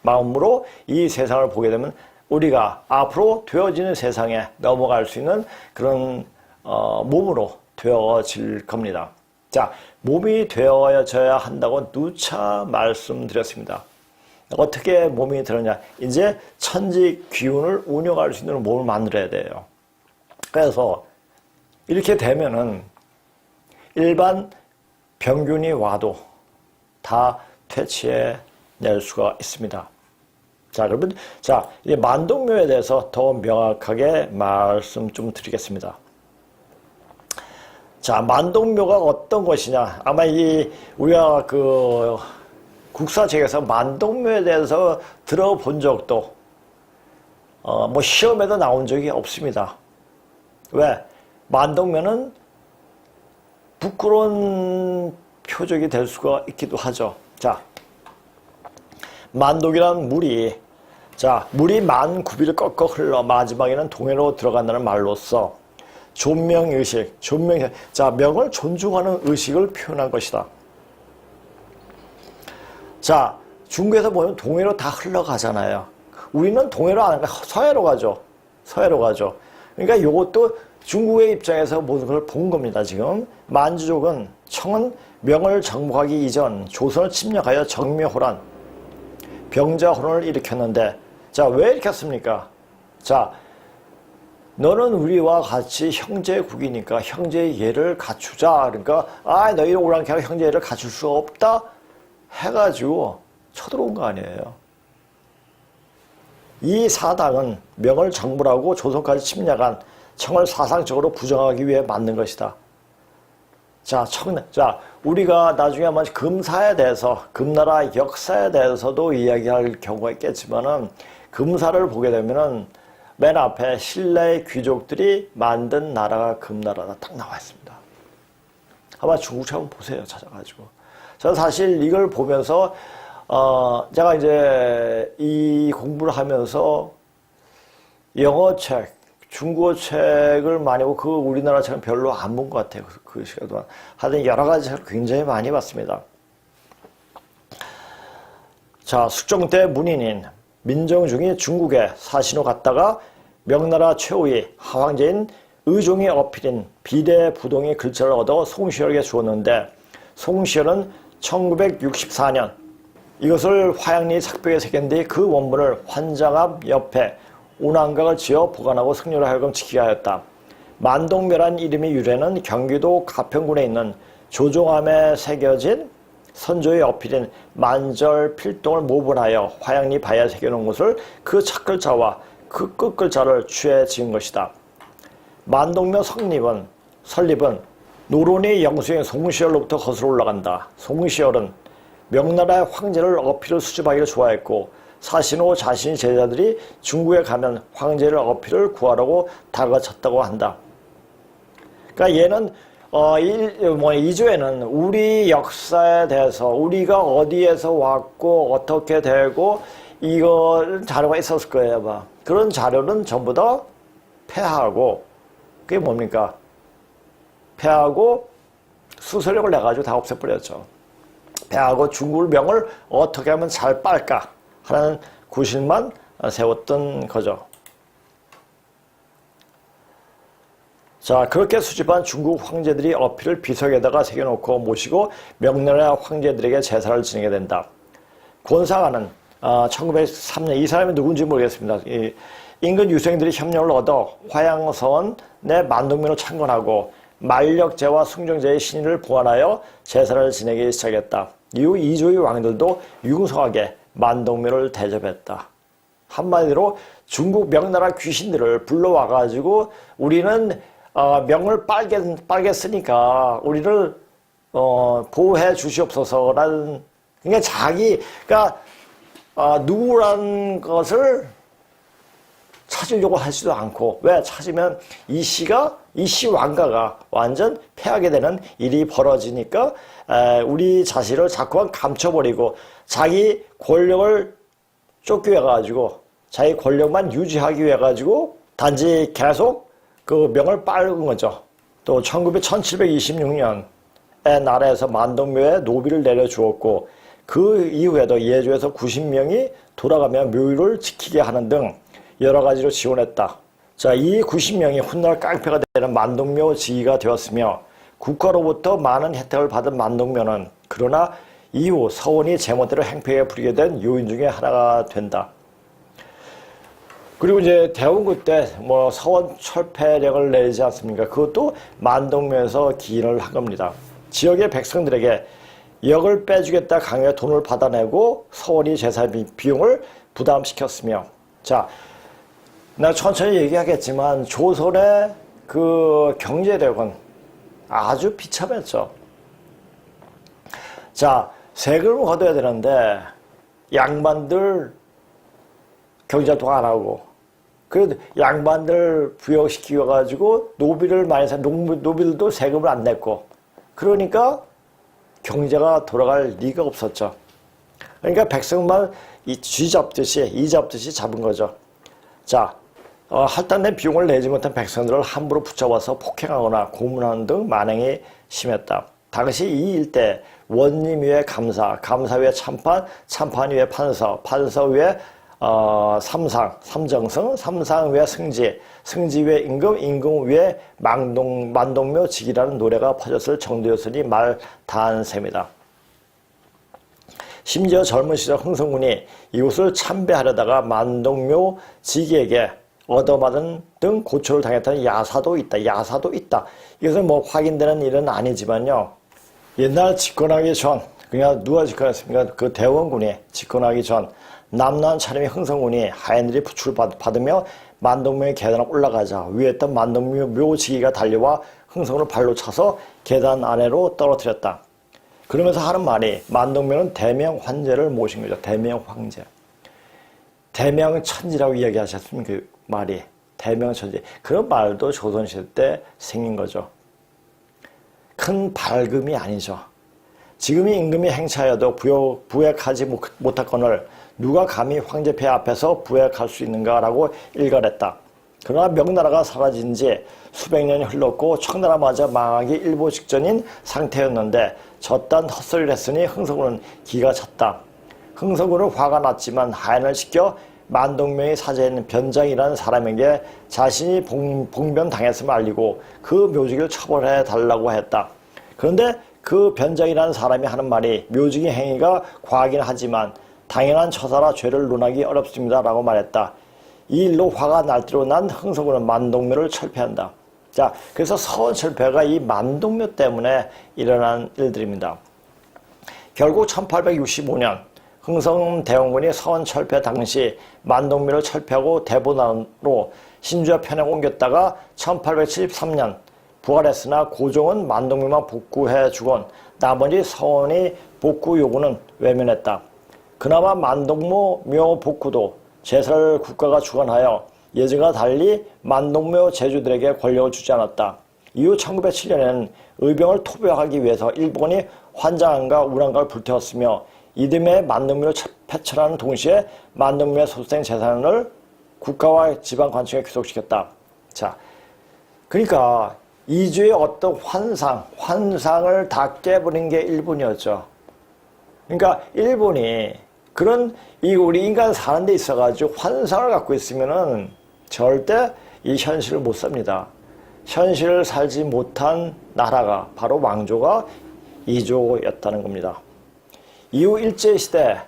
마음으로 이 세상을 보게 되면 우리가 앞으로 되어지는 세상에 넘어갈 수 있는 그런 몸으로 되어질 겁니다. 자, 몸이 되어져야 한다고 누차 말씀드렸습니다. 어떻게 몸이 들었냐? 이제 천지 기운을 운영할 수 있는 몸을 만들어야 돼요. 그래서 이렇게 되면은 일반 병균이 와도 다 퇴치해 낼 수가 있습니다. 자, 그러면 이제 만동묘에 대해서 더 명확하게 말씀 좀 드리겠습니다. 자, 만동묘가 어떤 것이냐? 아마 우리가 국사책에서 만동묘에 대해서 들어본 적도 뭐 시험에도 나온 적이 없습니다. 왜? 만동묘는 부끄러운 표적이 될 수가 있기도 하죠. 자, 만독이란 물이 만구비를 꺾어 흘러 마지막에는 동해로 들어간다는 말로써 존명의식, 명을 존중하는 의식을 표현한 것이다. 자, 중국에서 보면 동해로 다 흘러가잖아요. 우리는 동해로 안 가, 서해로 가죠. 그러니까 이것도 중국의 입장에서 모든 걸 본 겁니다, 지금. 만주족은 청은 명을 정복하기 이전 조선을 침략하여 정묘호란, 병자호란을 일으켰는데, 자, 왜 일으켰습니까? 자, 너는 우리와 같이 형제국이니까 형제의 예를 갖추자. 그러니까, 너희를 오랑캐 하고 형제의 예를 갖출 수가 없다? 해가지고 쳐들어온 거 아니에요. 이 사당은 명을 정벌하고 조선까지 침략한 청을 사상적으로 부정하기 위해 만든 것이다. 자, 우리가 나중에 한번 금사에 대해서, 금나라 역사에 대해서도 이야기할 경우가 있겠지만은, 금사를 보게 되면은, 맨 앞에 신라의 귀족들이 만든 나라가 금나라다 딱 나와 있습니다. 아마 중국책 한번 보세요, 찾아가지고. 저는 사실 이걸 보면서, 제가 이제 이 공부를 하면서 영어책, 중국어책을 많이 보고 우리나라책은 별로 안 본 것 같아요. 그 시간 동안. 하여튼 여러 가지 책을 굉장히 많이 봤습니다. 자, 숙종 때 문인인 민정중이 중국에 사신으로 갔다가 명나라 최후의 하황제인 의종이 어필인 비대부동의 글자를 얻어 송시열에게 주었는데 송시열은 1964년 이것을 화양리 작벽에 새긴 뒤 그 원문을 환장 앞 옆에 운항각을 지어 보관하고 승려를 하여금 지키게 하였다. 만동묘란 이름의 유래는 경기도 가평군에 있는 조종암에 새겨진 선조의 어필인 만절 필동을 모분하여 화양리 바위에 새겨놓은 것을 그 첫 글자와 그 끝 글자를 취해 지은 것이다. 만동묘 설립은 노론의 영수인 송시열로부터 거슬러 올라간다. 송시열은 명나라의 황제를 어필을 수집하기를 좋아했고 사신 후 자신의 제자들이 중국에 가면 황제를 어필을 구하려고 다가쳤다고 한다. 그러니까 얘는 이조에는 우리 역사에 대해서 우리가 어디에서 왔고 어떻게 되고 이거 자료가 있었을 거예요. 아마. 그런 자료는 전부 다 폐하하고 그게 뭡니까? 폐하고 수서력을 내가지고 다 없애버렸죠. 폐하고 중국 명을 어떻게 하면 잘 빨까 하는 구실만 세웠던 거죠. 자, 그렇게 수집한 중국 황제들이 어필을 비석에다가 새겨놓고 모시고 명나라 황제들에게 제사를 지내게 된다. 권상하는 1903년 이 사람이 누군지 모르겠습니다. 인근 유생들이 협력을 얻어 화양서원 내 만동묘를 창건하고 만력제와 숭정제의 신의를 보완하여 제사를 지내기 시작했다. 이후 이조의 왕들도 융성하게 만동묘를 대접했다. 한마디로 중국 명나라 귀신들을 불러와가지고 우리는 명을 빨게 쓰니까 우리를 보호해 주시옵소서라는, 그러니까 자기가 누구란 것을 찾으려고 하지도 않고, 왜 찾으면 이 씨 왕가가 완전 패하게 되는 일이 벌어지니까 우리 자신을 자꾸만 감춰버리고 자기 권력을 쫓기 위해 가지고 자기 권력만 유지하기 위해 가지고 단지 계속 그 명을 빨은 거죠. 또 1726년에 나라에서 만동묘에 노비를 내려주었고 그 이후에도 예조에서 90명이 돌아가며 묘를 지키게 하는 등 여러 가지로 지원했다. 자, 이 90명이 훗날 깡패가 되는 만동묘 지기가 되었으며 국가로부터 많은 혜택을 받은 만동묘는 그러나 이후 서원이 제멋대로 행패에 부리게 된 요인 중에 하나가 된다. 그리고 이제 대원군 때 뭐 서원 철폐령을 내지 않습니까? 그것도 만동묘에서 기인을 한 겁니다. 지역의 백성들에게 역을 빼주겠다 강요해 돈을 받아내고 서원이 제사 비용을 부담시켰으며, 자, 나 천천히 얘기하겠지만 조선의 그 경제력은 아주 비참했죠. 자, 세금을 걷어야 되는데 양반들 경제활동 안 하고, 그래도 양반들 부역시키고 노비를 많이 사, 노비들도 세금을 안 냈고, 그러니까 경제가 돌아갈 리가 없었죠. 그러니까 백성만 이 이 잡듯이 잡은 거죠. 자, 할당된 비용을 내지 못한 백성들을 함부로 붙잡아서 폭행하거나 고문하는 등 만행이 심했다. 당시 이 일대 원님 위에 감사, 감사 위에 참판, 참판 위에 판서, 판서 위에 삼정성, 삼상 위에 승지, 승지 위에 임금, 임금 위에 만동묘 직이라는 노래가 퍼졌을 정도였으니 말 다한 셈이다. 심지어 젊은 시절 흥성군이 이곳을 참배하려다가 만동묘 직에게 얻어맞은 등 고초를 당했다는 야사도 있다. 야사도 있다. 이것은 뭐 확인되는 일은 아니지만요. 옛날 집권하기 전, 그냥 누가 집권했습니까? 그 대원군이 집권하기 전 남난 차림의 흥성군이 하인들이 부축을 받으며 만동묘의 계단을 올라가자 위에 있던 만동묘 묘지기가 달려와 흥성군을 발로 차서 계단 아래로 떨어뜨렸다. 그러면서 하는 말이, 만동묘는 대명 황제를 모신 거죠. 대명 황제. 대명천지라고 이야기하셨으면 그 말이 대명천지. 그런 말도 조선시대 때 생긴 거죠. 큰 발금이 아니죠. 지금이 임금이 행차여도 부역하지 못할건을 누가 감히 황제폐하 앞에서 부역할 수 있는가라고 일갈했다. 그러나 명나라가 사라진 지 수백 년이 흘렀고 청나라마저 망하기 일보 직전인 상태였는데 저딴 헛소리를 했으니 흥성군은 기가 찼다. 흥성군은 화가 났지만 하인을 시켜 만동묘의 사제인 변장이라는 사람에게 자신이 봉변당했음을 알리고 그 묘직을 처벌해 달라고 했다. 그런데 그 변장이라는 사람이 하는 말이, 묘직의 행위가 과하긴 하지만 당연한 처사라 죄를 논하기 어렵습니다 라고 말했다. 이 일로 화가 날대로 난 흥성군은 만동묘를 철폐한다. 자, 그래서 서원 철폐가 이 만동묘 때문에 일어난 일들입니다. 결국 1865년 흥성 대원군이 서원 철폐 당시 만동묘를 철폐하고 대보나로 신주와 편에 옮겼다가 1873년 부활했으나 고종은 만동묘만 복구해 주곤 나머지 서원의 복구 요구는 외면했다. 그나마 만동묘 복구도 제설 국가가 주관하여 예전과 달리 만동묘 제주들에게 권력을 주지 않았다. 이후 1907년에는 의병을 토벌하기 위해서 일본이 환장한과 우랑가를 불태웠으며 이듬해 만동묘를 폐철하는 동시에 만동묘의 소수된 재산을 국가와 지방관청에 귀속시켰다. 자, 그러니까 이주의 어떤 환상을 다 깨버린 게 일본이었죠. 그러니까 일본이 그런 우리 인간 사는 데 있어가지고 환상을 갖고 있으면은 절대 이 현실을 못 삽니다. 현실을 살지 못한 나라가 바로 왕조가 이조였다는 겁니다. 이후 일제시대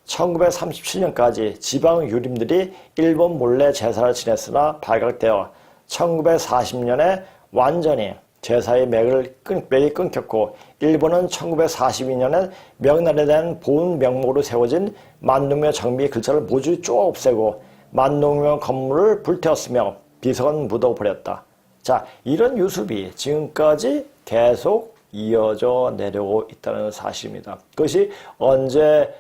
1937년까지 지방 유림들이 일본 몰래 제사를 지냈으나 발각되어 1940년에 완전히 제사의 맥이 끊겼고 일본은 1942년에 명나라에 대한 보훈 명목으로 세워진 만동묘 정비 글자를 모조리 쪼아 없애고 만동묘 건물을 불태웠으며 비석은 묻어버렸다. 자, 이런 유습이 지금까지 계속 이어져 내려오고 있다는 사실입니다. 그것이 언제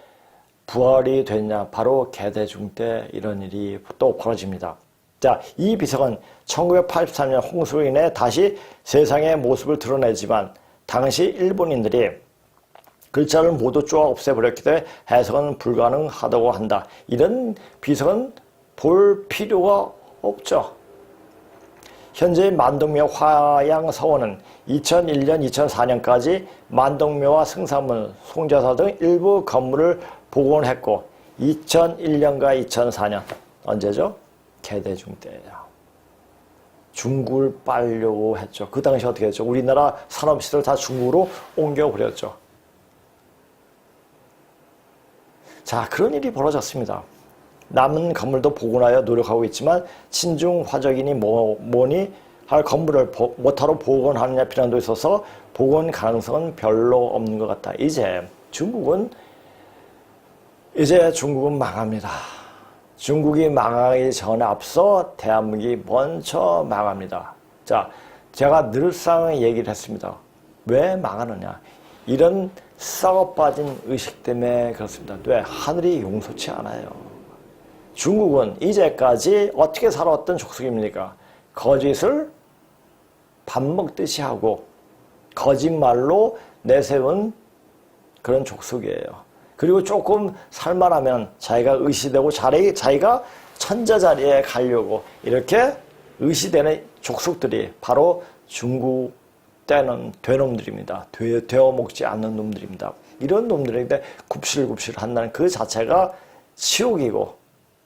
부활이 됐냐? 바로 개대중 때 이런 일이 또 벌어집니다. 자, 이 비석은 1983년 홍수로 인해 다시 세상의 모습을 드러내지만 당시 일본인들이 글자를 모두 쪼아 없애버렸기 때문에 해석은 불가능하다고 한다. 이런 비석은 볼 필요가 없죠. 현재의 만동묘 화양서원은 2001년, 2004년까지 만동묘와 승사문, 송제사 등 일부 건물을 복원했고 2001년과 2004년 언제죠? 개대중 때예요. 중국을 빨려고 했죠. 그 당시 어떻게 했죠? 우리나라 산업시설 다 중국으로 옮겨버렸죠. 자, 그런 일이 벌어졌습니다. 남은 건물도 복원하여 노력하고 있지만 친중 화적이니 뭐니 할 건물을 못하러 복원하느냐 비난도 있어서 복원 가능성은 별로 없는 것 같다. 이제 중국은 망합니다. 중국이 망하기 전에 앞서 대한민국이 먼저 망합니다. 자, 제가 늘상 얘기를 했습니다. 왜 망하느냐? 이런 썩어 빠진 의식 때문에 그렇습니다. 왜? 하늘이 용서치 않아요. 중국은 이제까지 어떻게 살아왔던 족속입니까? 거짓을 밥 먹듯이 하고 거짓말로 내세운 그런 족속이에요. 그리고 조금 살만하면 자기가 의시되고 자기가 천자 자리에 가려고 이렇게 의시되는 족속들이 바로 중국 때는 되놈들입니다. 되어 먹지 않는 놈들입니다. 이런 놈들에게 굽실굽실 한다는 그 자체가 치욕이고,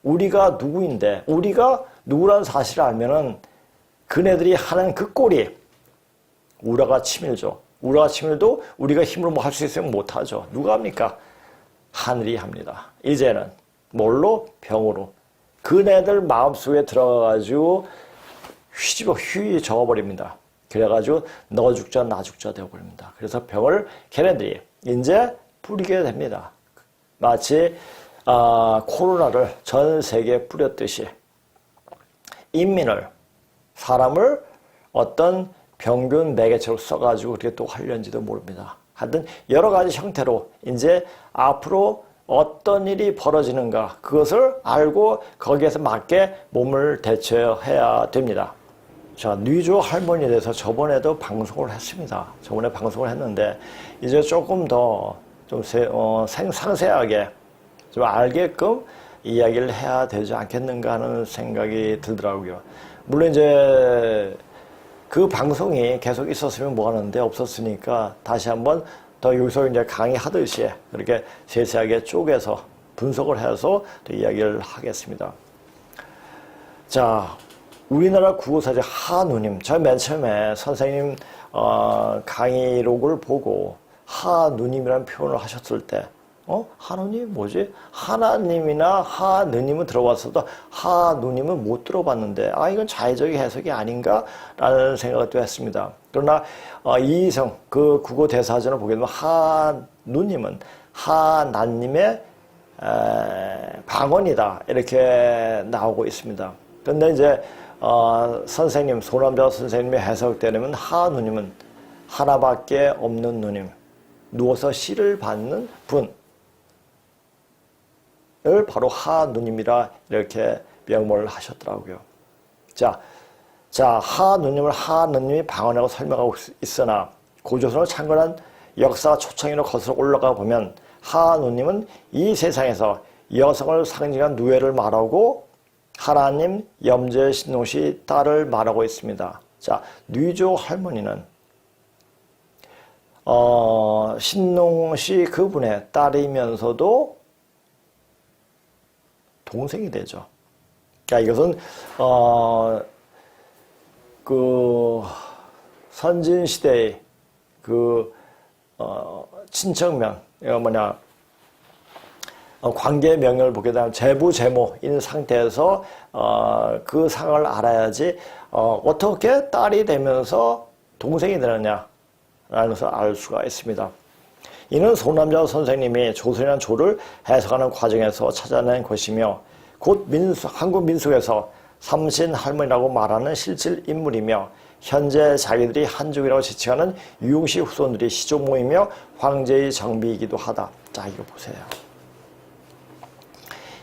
우리가 누구인데, 우리가 누구라는 사실을 알면은 그네들이 하는 그 꼴이 우라가 치밀죠. 우라가 치밀도 우리가 힘으로 뭐 할 수 있으면 못하죠. 누가 합니까? 하늘이 합니다. 이제는 뭘로? 병으로. 그네들 마음속에 들어가가지고 휘저어버립니다. 그래가지고 너 죽자 나 죽자 되어버립니다. 그래서 병을 걔네들이 이제 뿌리게 됩니다. 마치 코로나를 전 세계에 뿌렸듯이 사람을 어떤 병균 매개체로 써가지고 그렇게 또 하려는지도 모릅니다. 하여튼 여러 가지 형태로 이제 앞으로 어떤 일이 벌어지는가 그것을 알고 거기에서 맞게 몸을 대처해야 됩니다. 자, 뉘조 할머니에 대해서 저번에도 방송을 했습니다. 저번에 방송을 했는데 이제 조금 더 좀 상세하게 좀 알게끔 이야기를 해야 되지 않겠는가 하는 생각이 들더라고요. 물론 이제 그 방송이 계속 있었으면 뭐 하는데 없었으니까 다시 한번 더 여기서 이제 강의하듯이 그렇게 세세하게 쪼개서 분석을 해서 또 이야기를 하겠습니다. 자, 우리나라 국어사제 하누님, 저 맨 처음에 선생님 강의록을 보고 하누님이라는 표현을 하셨을 때 하누님 뭐지? 하나님이나 하느님은 들어봤어도 하누님은 못 들어봤는데 이건 자의적인 해석이 아닌가라는 생각을 또 했습니다. 그러나 이희성 그 국어 대사전을 보게 되면 하누님은 하나님의 방언이다 이렇게 나오고 있습니다. 그런데 이제 선생님 소남자 선생님의 해석대로면 하누님은 하나밖에 없는 누님, 누워서 시를 받는 분을 바로 하누님이라 이렇게 명명을 하셨더라고요. 자, 하누님을 하느님이 방언이라고 설명하고 있으나 고조선을 창건한 역사 초창기로 거슬러 올라가 보면 하누님은 이 세상에서 여성을 상징한 누에를 말하고 하나님 염제 신농시 딸을 말하고 있습니다. 자, 뉘조 할머니는 신농시 그분의 딸이면서도 동생이 되죠. 그러니까 이것은 그 선진 시대의 그 친척명 뭐냐 관계 명령을 보게 되면 제부 제모인 상태에서 그 상을 알아야지 어떻게 딸이 되면서 동생이 되느냐 라는 것을 알 수가 있습니다. 이는 소남자 선생님이 조선이라는 조를 해석하는 과정에서 찾아낸 것이며 곧 한국 민속에서 삼신 할머니라고 말하는 실질 인물이며 현재 자기들이 한족이라고 지칭하는 유용시 후손들이 시족 모이며 황제의 정비이기도 하다. 자, 이거 보세요.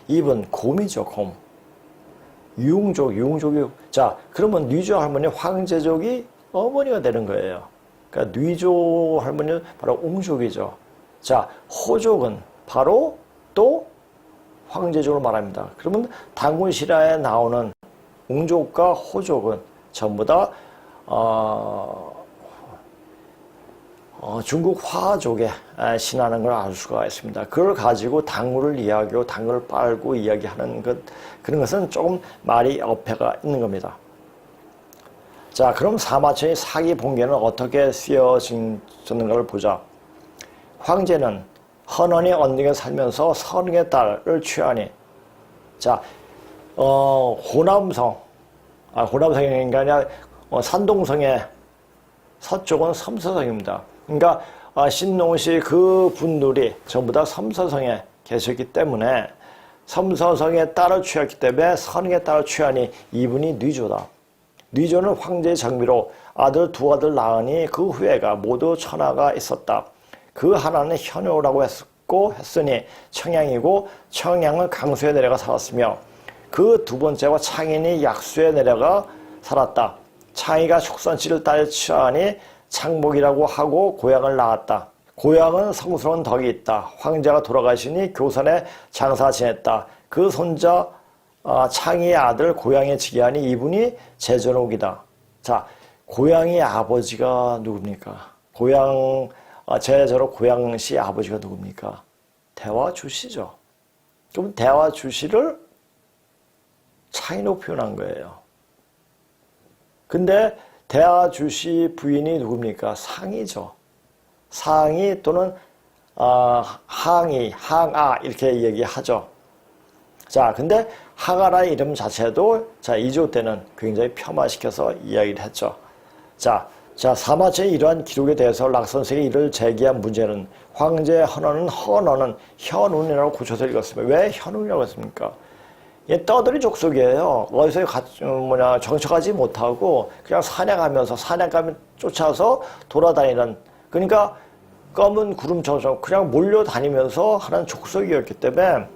이분 곰이죠, 곰. 유용족이. 자, 그러면 뉘조 할머니 황제족이 어머니가 되는 거예요. 그러니까 뉘조 할머니는 바로 웅족이죠. 자, 호족은 바로 또 황제족으로 말합니다. 그러면 당군실화에 나오는 웅족과 호족은 전부 다 중국 화족에 신하는 걸 알 수가 있습니다. 그걸 가지고 당구를 이야기하고 당구를 빨고 이야기하는 그런 것은 조금 말이 어폐가 있는 겁니다. 자, 그럼 사마천이 사기 봉계는 어떻게 쓰여졌는가를 보자. 황제는 헌원이 언덕에 살면서 선흥의 딸을 취하니. 자, 호남성, 호남성이 아니라 산동성의 서쪽은 섬서성입니다. 그러니까 신농시 그 분들이 전부 다 섬서성에 계셨기 때문에 섬서성의 딸을 취했기 때문에 선흥의 딸을 취하니 이분이 뉘조다. 뉘조는 황제의 정비로 두 아들 낳으니 그 후에가 모두 천하가 있었다. 그 하나는 현효라고 했으니 청양이고 청양은 강수에 내려가 살았으며 그 두 번째와 창인이 약수에 내려가 살았다. 창이가 촉선씨를 딸에 취하니 창목이라고 하고 고향을 낳았다. 고향은 성스러운 덕이 있다. 황제가 돌아가시니 교선에 장사 지냈다. 그 손자 창이의 아들 고향에 즉위하니 이분이 제전옥이다. 자, 고향의 아버지가 누굽니까? 제전옥 고향시 아버지가 누굽니까? 대화주시죠. 그럼 대화주시를 창이로 표현한 거예요. 근데 대화주시 부인이 누굽니까? 상이죠. 상이 또는 항이, 항아 이렇게 얘기하죠. 자, 근데 항아라의 이름 자체도 이조 때는 굉장히 폄하시켜서 이야기를 했죠. 자, 사마천의 이러한 기록에 대해서 락선생이 이를 제기한 문제는 황제 헌원은 현운이라고 고쳐서 읽었습니다. 왜 현운이라고 했습니까? 떠들이 족속이에요. 어디서 정착하지 못하고 그냥 사냥하면서 사냥감을 쫓아서 돌아다니는, 그러니까 검은 구름처럼 그냥 몰려다니면서 하는 족속이었기 때문에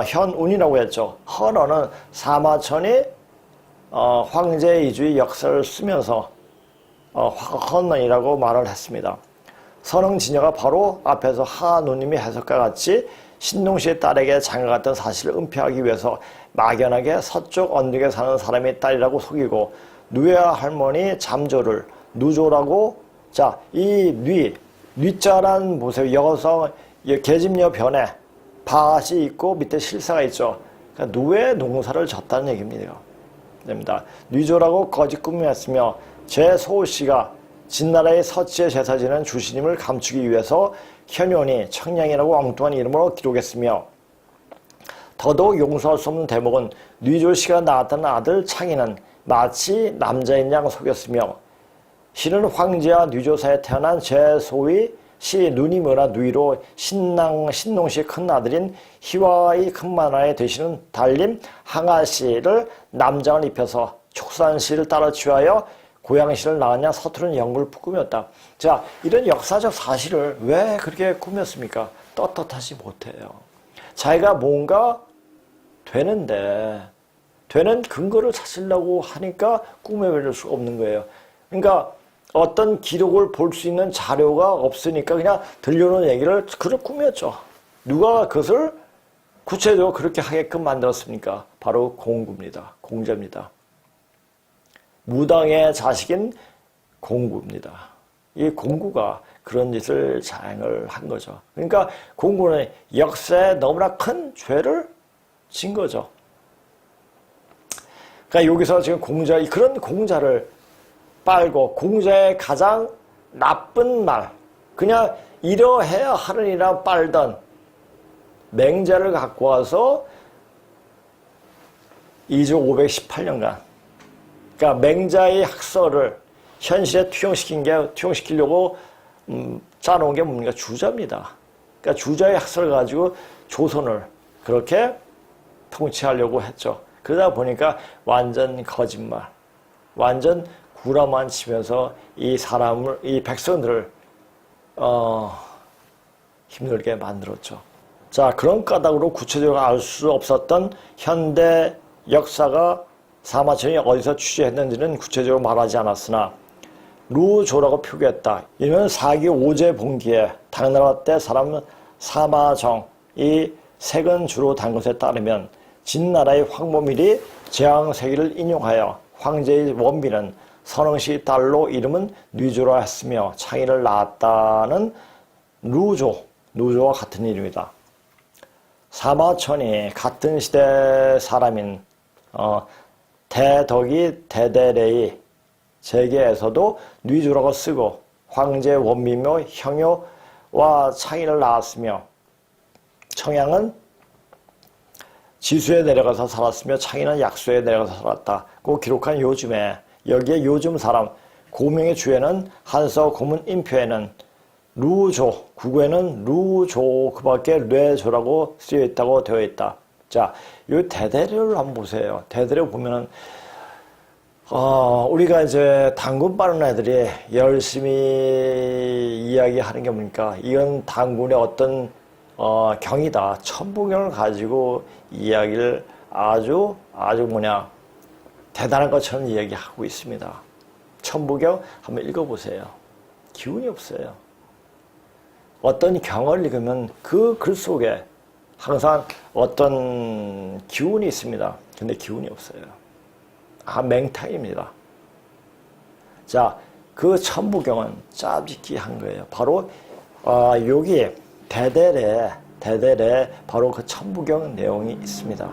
현운이라고 했죠. 헌원은 사마천이 황제 이주의 역사를 쓰면서 헌원이라고 말을 했습니다. 선흥진여가 바로 앞에서 하누님이 해석과 같이 신농시의 딸에게 장가갔던 사실을 은폐하기 위해서 막연하게 서쪽 언덕에 사는 사람의 딸이라고 속이고 누에와 할머니 잠조를 누조라고, 자, 이 뉘자란 보세요. 여성 계집녀 변에 밭이 있고 밑에 실사가 있죠. 그러니까 누에 농사를 졌다는 얘기입니다. 뉘조라고 거짓 꾸몄으며 제소씨가 진나라의 서치의 제사 지낸 주시님을 감추기 위해서 현연이 청량이라고 엉뚱한 이름으로 기록했으며 더더욱 용서할 수 없는 대목은 뉘조씨가 낳았던 아들 창이는 마치 남자인 양 속였으며 실은 황제와 뉘조사에 태어난 제소의 시 누님이나 누이로 신농시의 큰 아들인 희화의 큰마나에 되시는 달림 항아씨를 남장을 입혀서 촉산씨를 따라 취하여 고양시를 낳았냐 서투른 연구를 꾸몄다. 자, 이런 역사적 사실을 왜 그렇게 꾸몄습니까? 떳떳하지 못해요. 자기가 뭔가 되는데 되는 근거를 찾으려고 하니까 꾸며버릴 수가 없는 거예요. 그러니까 어떤 기록을 볼 수 있는 자료가 없으니까 그냥 들려오는 얘기를 그렇게 꾸몄죠. 누가 그것을 구체적으로 그렇게 하게끔 만들었습니까? 바로 공구입니다. 공자입니다. 무당의 자식인 공구입니다. 이 공구가 그런 짓을 자행을 한 거죠. 그러니까 공구는 역사에 너무나 큰 죄를 진 거죠. 그러니까 여기서 지금 그런 공자를 빨고 공자의 가장 나쁜 말, 그냥 이러해야 하느니라 빨던 맹자를 갖고 와서 2조 518년간, 그러니까 맹자의 학설을 현실에 투영시키려고 짜놓은 게 뭡니까? 주자입니다. 그러니까 주자의 학설을 가지고 조선을 그렇게 통치하려고 했죠. 그러다 보니까 완전 거짓말, 완전 구라만 치면서 이 백성들을 힘들게 만들었죠. 자, 그런 까닭으로 구체적으로 알 수 없었던 현대 역사가 사마천이 어디서 취재했는지는 구체적으로 말하지 않았으나 루조라고 표기했다. 이는 사기 5제 봉기에 당나라 때 사람 사마정이 색은 주로 단 것에 따르면 진나라의 황모밀이 제왕세기를 인용하여 황제의 원비는 선흥시 딸로 이름은 뉘조라 했으며 창의를 낳았다는 루조와 같은 이름이다. 사마천이 같은 시대 사람인 대덕이 대대레이 제게에서도 뉘조라고 쓰고 황제 원비며 형효 창인을 낳았으며 청양은 지수에 내려가서 살았으며 창인은 약수에 내려가서 살았다. 그 기록한 요즘에 여기에 요즘 사람 고명의 주에는 한서 고문 인표에는 루조 국어에는 루조 그밖에 뇌조라고 쓰여 있다고 되어 있다. 자, 이 대대를 한번 보세요. 대대를 보면은 우리가 이제 단군 빠른 애들이 열심히 이야기하는 게 뭡니까? 이건 단군의 어떤 경이다. 천부경을 가지고 이야기를 아주 대단한 것처럼 이야기하고 있습니다. 천부경 한번 읽어보세요. 기운이 없어요. 어떤 경을 읽으면 그 글 속에 항상 어떤 기운이 있습니다. 근데 기운이 없어요. 맹탕입니다. 자, 그 천부경은 짜깁기 한 거예요. 바로 여기 대대래 바로 그 천부경 내용이 있습니다.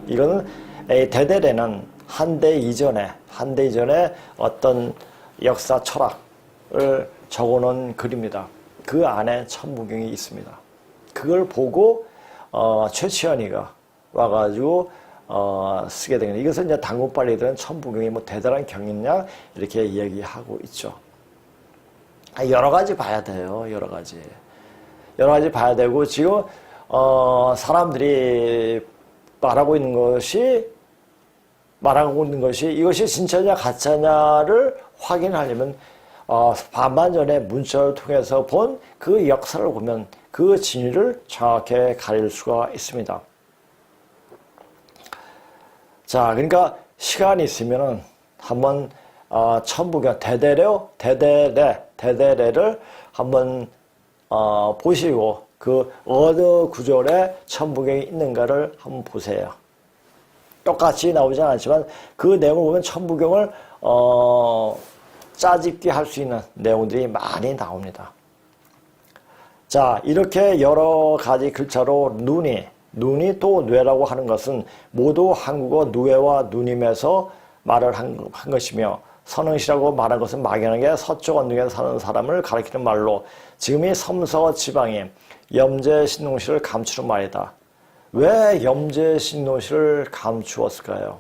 이거는 대대래는 한대 이전에 어떤 역사 철학을 적어놓은 글입니다. 그 안에 천부경이 있습니다. 그걸 보고 최치현이가 와가지고 쓰게 된 거예요. 이것은 이제 단군빨리들은 천부경이 뭐 대단한 경이냐 이렇게 이야기하고 있죠. 여러 가지 봐야 돼요. 여러 가지 봐야 되고 지금 사람들이 말하고 있는 것이 이것이 진짜냐 가짜냐를 확인하려면 반반전의 문자를 통해서 본 그 역사를 보면 그 진위를 정확히 가릴 수가 있습니다. 자, 그러니까 시간이 있으면은 한번 천부경 대대래를 한번 보시고 그 어느 구절에 천부경이 있는가를 한번 보세요. 똑같이 나오지 않지만 그 내용을 보면 천부경을 짜집기 할 수 있는 내용들이 많이 나옵니다. 자, 이렇게 여러 가지 글자로 눈이 또 뇌라고 하는 것은 모두 한국어 누에와 누님에서 말을 한 것이며 선흥시라고 말한 것은 막연하게 서쪽 언덕에 사는 사람을 가리키는 말로 지금이 섬서 지방에 염제신농시를 감추는 말이다. 왜 염제신농시를 감추었을까요?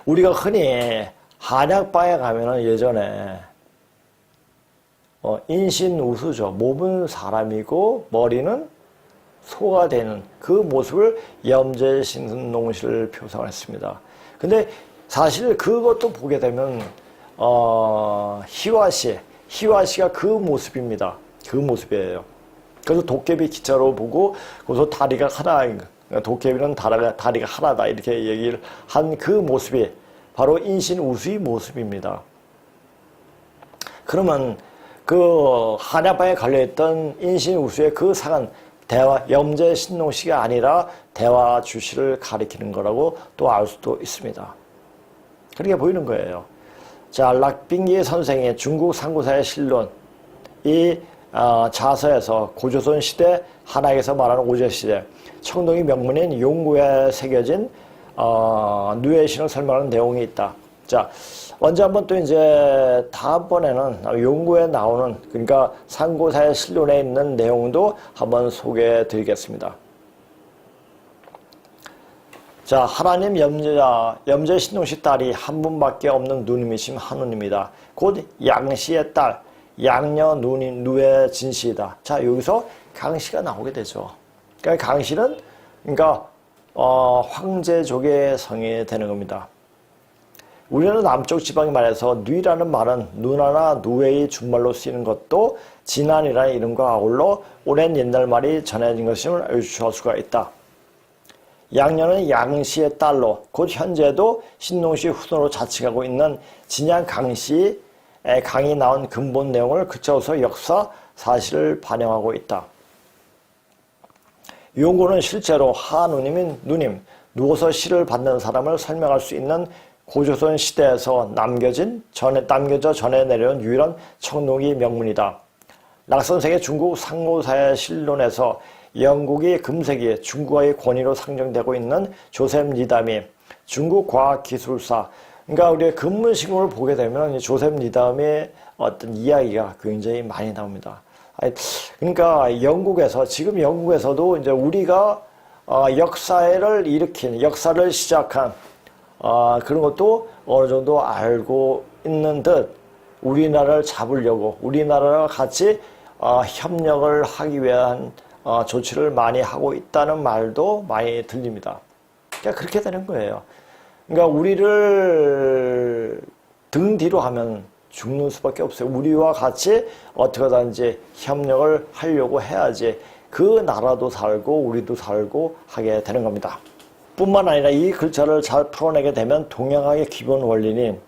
우리가 흔히 한약방에 가면은 예전에 인신우수죠. 몸은 사람이고 머리는 소가 되는 그 모습을 염제신농시를 표상했습니다. 근데 사실 그것도 보게 되면 희화시가 그 모습입니다. 그 모습이에요. 그래서 도깨비 기차로 보고 거기서 다리가 하나, 도깨비는 다리가 하나다 이렇게 얘기를 한 그 모습이 바로 인신우수의 모습입니다. 그러면 그 한약방에 걸려있던 인신우수의 그 상은 염제신농시가 아니라 대화주시를 가리키는 거라고 또 알 수도 있습니다. 그렇게 보이는 거예요. 자, 락빙기 선생의 중국 상고사의 실론, 이 자서에서 고조선 시대 한학에서 말하는 오제시대 청동기 명문인 용구에 새겨진 누의 신을 설명하는 내용이 있다. 자, 먼저 한번 또 이제 다음번에는 용구에 나오는 그러니까 상고사의 실론에 있는 내용도 한번 소개해 드리겠습니다. 자, 하나님 염제신농시 딸이 한 분밖에 없는 누님이신 하느님이다. 곧 양씨의 딸, 양녀 누의 진씨이다. 자, 여기서 강씨가 나오게 되죠. 그러니까 강씨는 황제족의 성이 되는 겁니다. 우리는 남쪽 지방에 말해서 누이라는 말은 누나나 누에의 준말로 쓰이는 것도 진안이라는 이름과 아울러 오랜 옛날 말이 전해진 것임을 알려줄 수가 있다. 양녀는 양씨의 딸로 곧 현재도 신농시 후손으로 자칭하고 있는 진양 강씨의 강이 나온 근본 내용을 그쳐서 역사 사실을 반영하고 있다. 용구는 실제로 하누님인 누님, 누워서 시를 받는 사람을 설명할 수 있는 고조선 시대에서 남겨져 전해 내려온 유일한 청동기 명문이다. 락 선생의 중국 상고사의 실론에서 영국이 금세기 중국어의 권위로 상정되고 있는 조셉 니담이 중국 과학기술사, 그러니까 우리가 근문신공을 보게 되면 조셉 니담의 어떤 이야기가 굉장히 많이 나옵니다. 그러니까 영국에서, 지금 영국에서도 이제 우리가 역사를 일으킨, 역사를 시작한 그런 것도 어느 정도 알고 있는 듯 우리나라를 잡으려고, 우리나라와 같이 협력을 하기 위한 조치를 많이 하고 있다는 말도 많이 들립니다. 그러니까 그렇게 되는 거예요. 그러니까 우리를 등 뒤로 하면 죽는 수밖에 없어요. 우리와 같이 어떻게든지 협력을 하려고 해야지 그 나라도 살고 우리도 살고 하게 되는 겁니다. 뿐만 아니라 이 글자를 잘 풀어내게 되면 동양학의 기본 원리는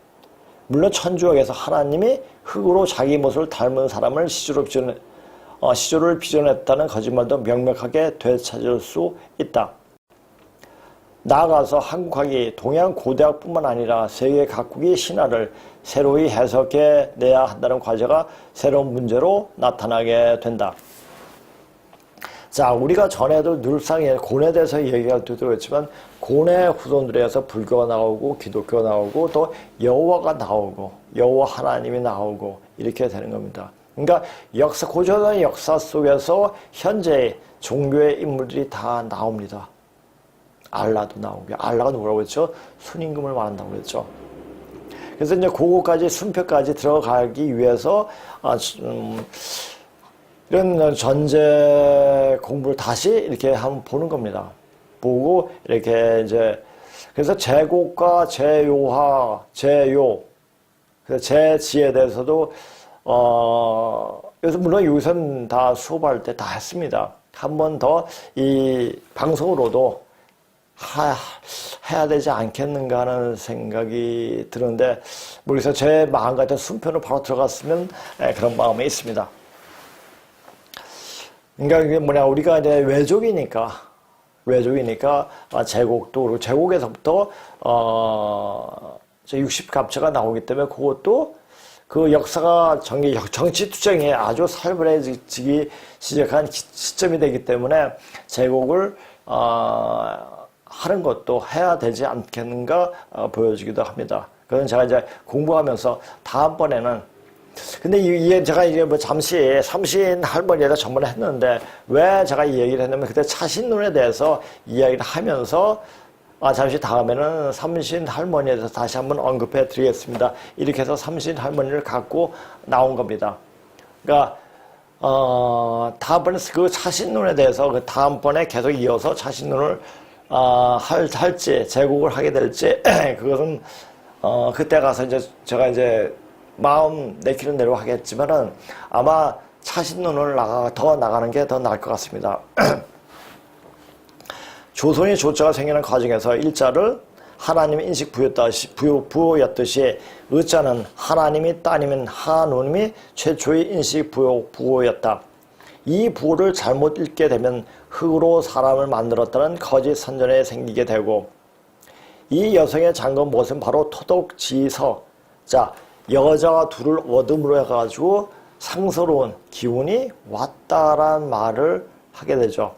물론 천주학에서 하나님이 흙으로 자기 모습을 닮은 사람을 시조를 빚어냈다는 거짓말도 명백하게 되찾을 수 있다. 나아가서 한국학이 동양 고대학뿐만 아니라 세계 각국의 신화를 새로이 해석해내야 한다는 과제가 새로운 문제로 나타나게 된다. 자, 우리가 전에도 늘상 고뇌에 대해서 얘기할 때도 있지만 고뇌 후손들에서 불교가 나오고 기독교가 나오고 또 여호와가 나오고 여호와 하나님이 나오고 이렇게 되는 겁니다. 그러니까 고전의 역사 속에서 현재의 종교의 인물들이 다 나옵니다. 알라도 나오고, 알라가 누구라고 했죠? 순임금을 말한다고 했죠. 그래서 이제 그거까지 순표까지 들어가기 위해서 이런 전제 공부를 다시 이렇게 한번 보는 겁니다. 보고 이렇게 이제 그래서 제곡과 제요화, 제요, 그래서 제지에 대해서도 그래서 물론 여기서는 다 수업할 때 다 했습니다. 한 번 더 이 방송으로도 해야 되지 않겠는가 하는 생각이 드는데, 모르겠어요. 제 마음 같은 순편으로 바로 들어갔으면 그런 마음이 있습니다. 그러니까 이게 뭐냐, 우리가 이제 외족이니까 제곡도 그리고 제곡에서부터 60갑자가 나오기 때문에 그것도 그 역사가 정치 투쟁에 아주 살벌해지기 시작한 시점이 되기 때문에 제곡을 하는 것도 해야 되지 않겠는가 보여지기도 합니다. 그건 제가 이제 공부하면서 다음번에는, 근데 이게 제가 이제 뭐 잠시 삼신 할머니에다 전문을 했는데 왜 제가 이 얘기를 했냐면 그때 차신론에 대해서 이야기를 하면서 잠시 다음에는 삼신 할머니에 대해서 다시 한번 언급해 드리겠습니다. 이렇게 해서 삼신 할머니를 갖고 나온 겁니다. 그러니까 다음번에 그 차신론에 대해서 그 다음번에 계속 이어서 차신론을 할지 제곡을 하게 될지 그것은 그때 가서 이제 제가 이제 마음 내키는 대로 하겠지만은 아마 차신론을 더 나가는 게 더 나을 것 같습니다. 조선의 조자가 생기는 과정에서 일자를 하나님의 인식 부호였듯이 의자는 하나님이 따님인 하느님이 최초의 인식 부호였다. 이 부호를 잘못 읽게 되면 흙으로 사람을 만들었다는 거짓 선전에 생기게 되고, 이 여성의 잠금 못은 바로 토독지서, 자, 여자와 둘을 얻음으로 해가지고 상서로운 기운이 왔다란 말을 하게 되죠.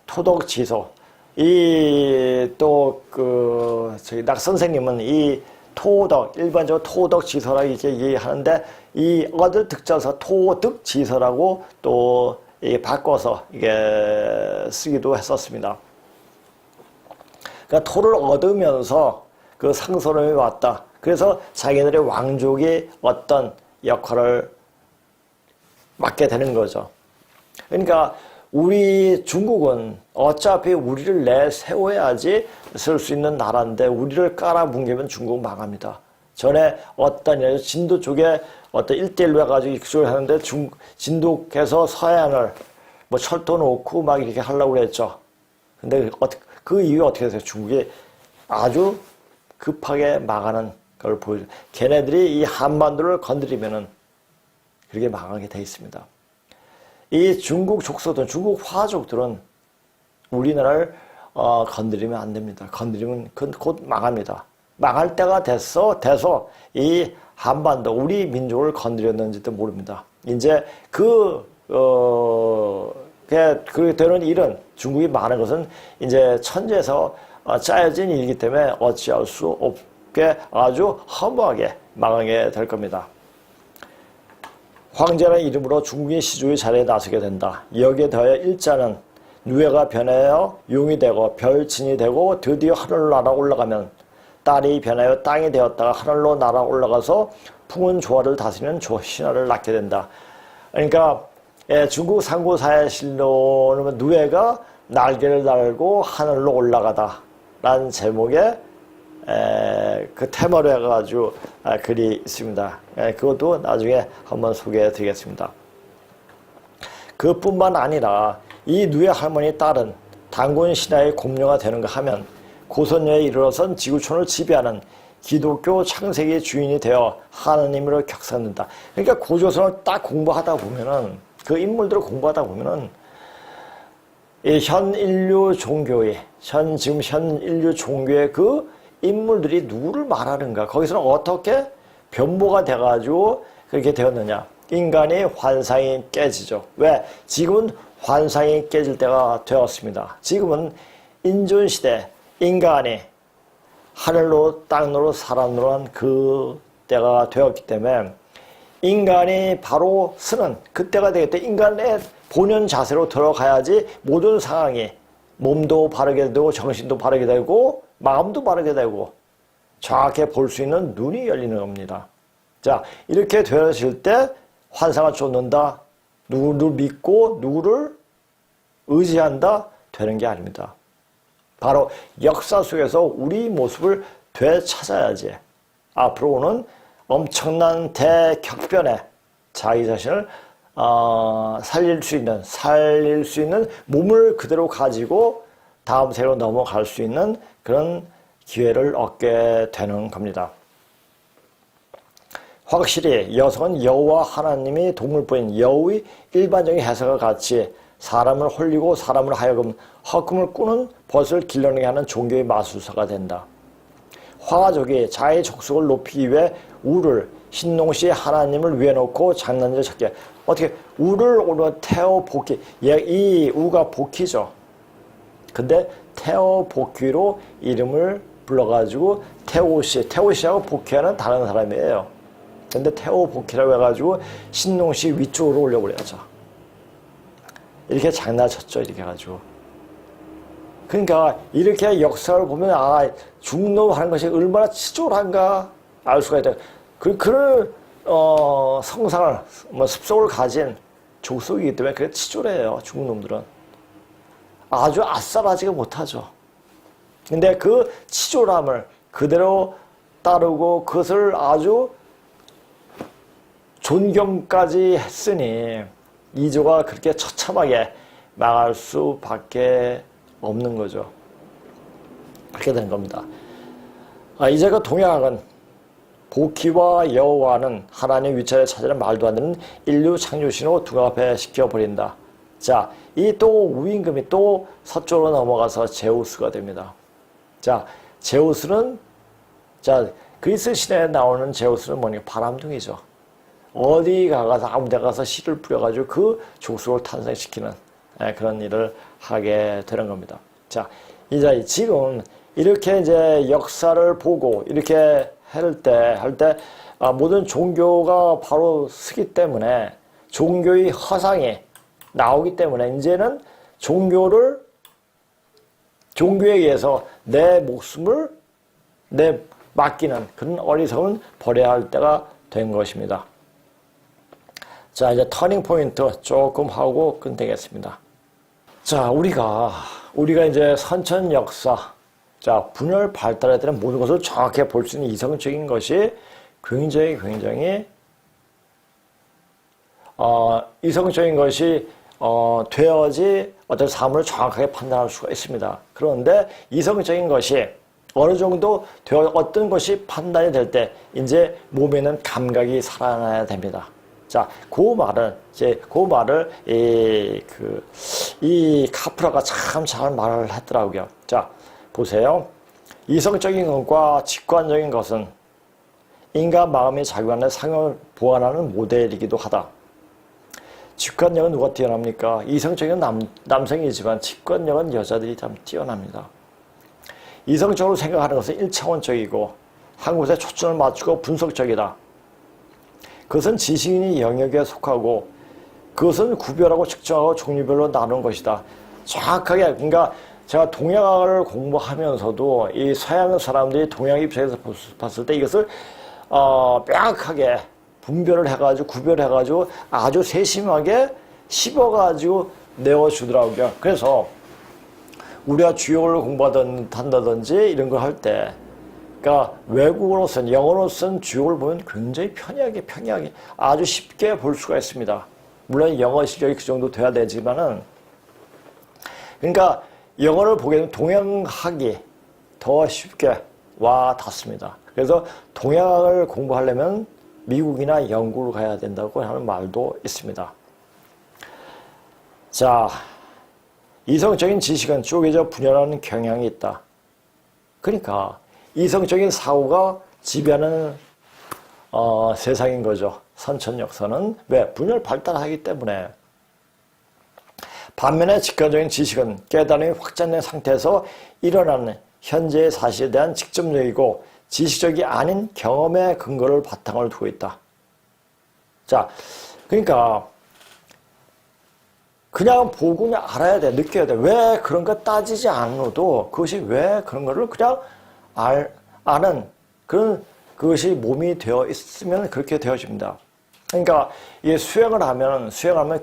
토독지서. 낙 선생님은 이 일반적으로 토덕지서라고 이렇게 얘기하는데, 이 얻을 득자서 토득지서라고 또 바꿔서 이게 쓰기도 했었습니다. 그러니까 토를 얻으면서 그 상서름이 왔다. 그래서 자기들의 왕족이 어떤 역할을 맡게 되는 거죠. 그러니까 우리 중국은 어차피 우리를 내세워야지 쓸 수 있는 나라인데 우리를 깔아뭉개면 중국은 망합니다. 전에 어떤 진도 쪽에 어떤 1대1로 해가지고 이쪽을 하는데 진도에서 서해안을 뭐 철도 놓고 막 이렇게 하려고 그랬죠. 근데 그 이후에 어떻게 됐어요? 중국이 아주 급하게 망하는 걸 보여줘. 걔네들이 이 한반도를 건드리면은 그렇게 망하게 돼 있습니다. 이 중국 족속들은, 중국 화족들은 우리나라를 건드리면 안 됩니다. 건드리면 곧 망합니다. 망할 때가 돼서 이 한반도, 우리 민족을 건드렸는지도 모릅니다. 이제 그렇게 되는 일은, 중국이 망하는 것은 이제 천지에서 짜여진 일이기 때문에 어찌할 수 없게 아주 허무하게 망하게 될 겁니다. 황제라는 이름으로 중국의 시주의 자리에 나서게 된다. 여기에 더해 일자는 누에가 변하여 용이 되고 별진이 되고 드디어 하늘로 날아 올라가면 딸이 변하여 땅이 되었다가 하늘로 날아 올라가서 풍운 조화를 다스리는 신하를 낳게 된다. 그러니까 중국 상고사야실로는 누에가 날개를 달고 하늘로 올라가다 라는 제목의 그 테마로 해가지고 글이 있습니다. 그것도 나중에 한번 소개해 드리겠습니다. 그뿐만 아니라 이 누에 할머니 딸은 단군 신하의 공녀가 되는가 하면 고선녀에 이르러선 지구촌을 지배하는 기독교 창세기의 주인이 되어 하느님으로 격상된다. 그러니까 고조선을 딱 공부하다 보면은 그 인물들을 공부하다 보면은 이 현 인류 종교의 현 인류 종교의 그 인물들이 누구를 말하는가, 거기서는 어떻게 변모가 돼가지고 그렇게 되었느냐. 인간의 환상이 깨지죠. 왜? 지금은 환상이 깨질 때가 되었습니다. 지금은 인존시대, 인간이 하늘로 땅으로 사람으로 한 그 때가 되었기 때문에 인간이 바로 쓰는 그때가 되겠다. 인간의 본연 자세로 들어가야지 모든 상황이 몸도 바르게 되고 정신도 바르게 되고 마음도 바르게 되고 정확히 볼 수 있는 눈이 열리는 겁니다. 자, 이렇게 되었을 때 환상을 쫓는다, 누구를 믿고 누구를 의지한다 되는 게 아닙니다. 바로 역사 속에서 우리 모습을 되찾아야지 앞으로 오는 엄청난 대격변에 자기 자신을 살릴 수 있는 몸을 그대로 가지고 다음 세계로 넘어갈 수 있는 그런 기회를 얻게 되는 겁니다. 확실히 여성은 여호와 하나님이 동물보인 여우의 일반적인 해석과 같이 사람을 홀리고 사람을 하여금 헛꿈을 꾸는 벗을 길러내게 하는 종교의 마술사가 된다. 화가족이 자의 족속을 높이기 위해 우를 신농시에 하나님을 위에 놓고 장난질을 찾게. 어떻게 우를 오늘 태어 복귀, 이 우가 복귀죠. 근데 태어 복귀로 이름을 불러가지고 태오시하고 복귀하는 다른 사람이에요. 근데 태오 복귀라고 해가지고 신농시 위쪽으로 올려버려야죠. 이렇게 장난쳤죠. 이렇게 해가지고. 그러니까 이렇게 역사를 보면 중놈 하는 것이 얼마나 치졸한가 알 수가 있다. 그런 성상을 습성을 가진 족속이기 때문에 그게 치졸해요. 중놈들은 아주 아싸라지가 못하죠. 근데 그 치졸함을 그대로 따르고 그것을 아주 존경까지 했으니 이조가 그렇게 처참하게 망할 수밖에 없는 거죠. 그렇게 되는 겁니다. 이제 그 동양은 복희와 여호와는 하나님 위치를 찾으는 말도 안 되는 인류 창조신으로 둔갑시켜버린다. 자, 이 또 우임금이 또 서쪽으로 넘어가서 제우스가 됩니다. 자, 제우스는, 그리스 시대에 나오는 제우스는 뭐냐? 바람둥이죠. 어디 가서 아무 데 가서 씨를 뿌려가지고 그 족속을 탄생시키는 그런 일을 하게 되는 겁니다. 자, 이제 지금 이렇게 이제 역사를 보고 이렇게 할 때 모든 종교가 바로 쓰기 때문에 종교의 허상이 나오기 때문에 이제는 종교에 의해서 내 목숨을 맡기는 그런 어리석은 버려야 할 때가 된 것입니다. 자, 이제 터닝 포인트 조금 하고 끝내겠습니다. 자, 우리가 이제 선천 역사, 분열 발달에 대한 모든 것을 정확히 볼 수 있는 이성적인 것이 굉장히 이성적인 것이 되어야지 어떤 사물을 정확하게 판단할 수가 있습니다. 그런데 이성적인 것이 어느 정도 어떤 것이 판단이 될 때 이제 몸에 있는 감각이 살아나야 됩니다. 자, 그 말을 이 카프라가 참 잘 말을 했더라고요. 자, 보세요. 이성적인 것과 직관적인 것은 인간 마음이 작용하는 상황을 보완하는 모델이기도 하다. 직관력은 누가 뛰어납니까? 이성적인 남성이지만 직관력은 여자들이 참 뛰어납니다. 이성적으로 생각하는 것은 1차원적이고 한 곳에 초점을 맞추고 분석적이다. 그것은 지식인의 영역에 속하고 그것은 구별하고 측정하고 종류별로 나눈 것이다. 정확하게 그러니까 제가 동양어를 공부하면서도 이 서양 사람들이 동양 입장에서 봤을 때 이것을 명확하게 분별을 해가지고 구별해가지고 아주 세심하게 씹어가지고 내어주더라고요. 그래서 우리가 주역을 공부한다든지 이런 걸 할 때, 그러니까 외국어로 쓴, 영어로 쓴 주역을 보면 굉장히 편하게 아주 쉽게 볼 수가 있습니다. 물론 영어 실력이 그 정도 돼야 되지만은, 그러니까 영어를 보게 되면 동양학이 더 쉽게 와 닿습니다. 그래서 동양학을 공부하려면 미국이나 영국을 가야 된다고 하는 말도 있습니다. 자, 이성적인 지식은 쪼개져 분열하는 경향이 있다. 그러니까 이성적인 사고가 지배하는 세상인 거죠. 선천역사는 왜? 분열 발달하기 때문에. 반면에 직관적인 지식은 깨달음이 확장된 상태에서 일어나는 현재의 사실에 대한 직접적이고 지식적이 아닌 경험의 근거를 바탕으로 두고 있다. 자, 그러니까 그냥 보고 그냥 알아야 돼. 느껴야 돼. 왜 그런 거 따지지 않아도 그것이 왜 그런 거를 그냥 아는 그것이 몸이 되어 있으면 그렇게 되어집니다. 그러니까 이 수행하면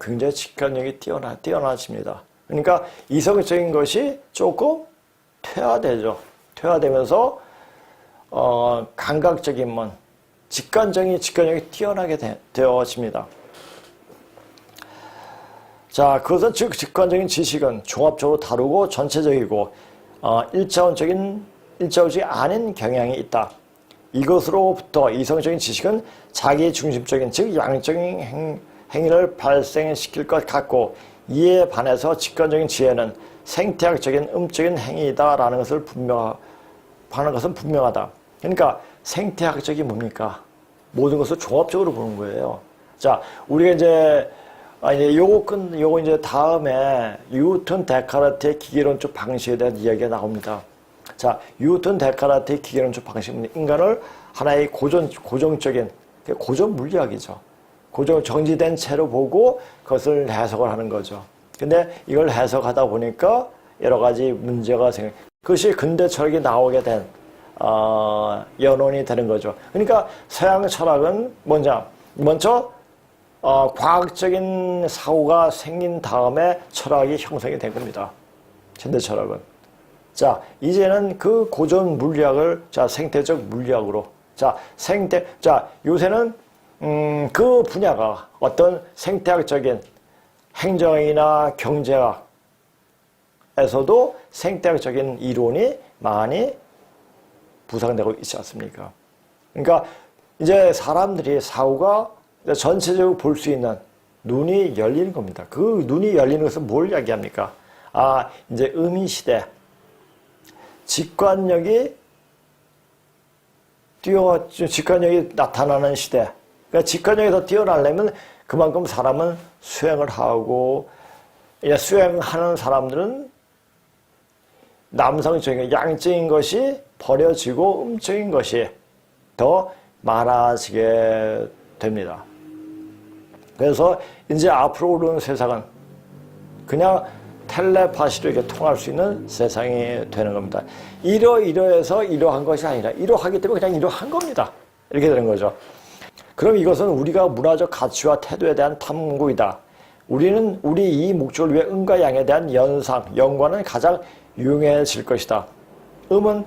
굉장히 직관력이 뛰어나집니다. 그러니까 이성적인 것이 조금 퇴화되죠. 퇴화되면서 감각적인 직관력이 뛰어나게 되어집니다. 자, 그것은 즉 직관적인 지식은 종합적으로 다루고 전체적이고 일차원적이 아닌 경향이 있다. 이것으로부터 이성적인 지식은 자기 중심적인 즉 양적인 행위를 발생시킬 것 같고 이에 반해서 직관적인 지혜는 생태학적인 음적인 행위이다라는 것을 하는 것은 분명하다. 그러니까 생태학적이 뭡니까? 모든 것을 종합적으로 보는 거예요. 자, 우리가 이제 요거 이제 다음에 뉴턴 데카르트의 기계론적 방식에 대한 이야기가 나옵니다. 자, 뉴턴 데카르트의 기계론적 방식은 인간을 하나의 고정적인 고정 물리학이죠. 정지된 채로 보고 그것을 해석을 하는 거죠. 근데 이걸 해석하다 보니까 여러 가지 문제가 그것이 근대 철학이 나오게 된 연원이 되는 거죠. 그러니까 서양 철학은 먼저 과학적인 사고가 생긴 다음에 철학이 형성이 된 겁니다. 현대 철학은. 자, 이제는 그 고전 물리학을 생태적 물리학으로 요새는 그 분야가 어떤 생태학적인 행정이나 경제학에서도 생태학적인 이론이 많이 부상되고 있지 않습니까? 그러니까 이제 사람들이 사고가 전체적으로 볼 수 있는 눈이 열리는 겁니다. 그 눈이 열리는 것은 뭘 이야기합니까? 이제 음이시대. 직관력이 나타나는 시대. 그러니까 직관력이 더 뛰어나려면 그만큼 사람은 수행을 하고, 수행하는 사람들은 남성적인, 양적인 것이 버려지고 음적인 것이 더 많아지게 됩니다. 그래서 이제 앞으로 오는 세상은 그냥 텔레파시로 이렇게 통할 수 있는 세상이 되는 겁니다. 이러해서 이러한 것이 아니라 이러하기 때문에 그냥 이러한 겁니다. 이렇게 되는 거죠. 그럼 이것은 우리가 문화적 가치와 태도에 대한 탐구이다. 우리 이 목적을 위해 음과 양에 대한 연관은 가장 유용해질 것이다. 음은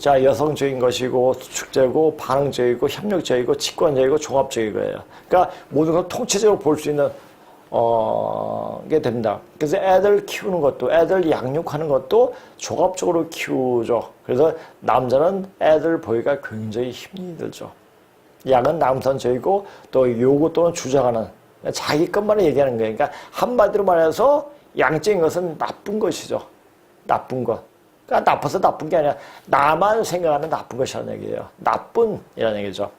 여성적인 것이고 수축적이고 반응적이고 협력적이고 직관적이고 종합적이고요. 그러니까 모든 걸 통체적으로 볼 수 있는 게 됩니다. 그래서 애들 키우는 것도 애들 양육하는 것도 종합적으로 키우죠. 그래서 남자는 애들 보기가 굉장히 힘이 들죠. 양은 남선적이고 또 요구 또는 주장하는 자기 것만 얘기하는 거예요. 그러니까 한마디로 말해서 양적인 것은 나쁜 것이죠. 나쁜 것. 그러니까 나빠서 나쁜 게 아니라 나만 생각하는 나쁜 것이라는 얘기예요. 나쁜이라는 얘기죠.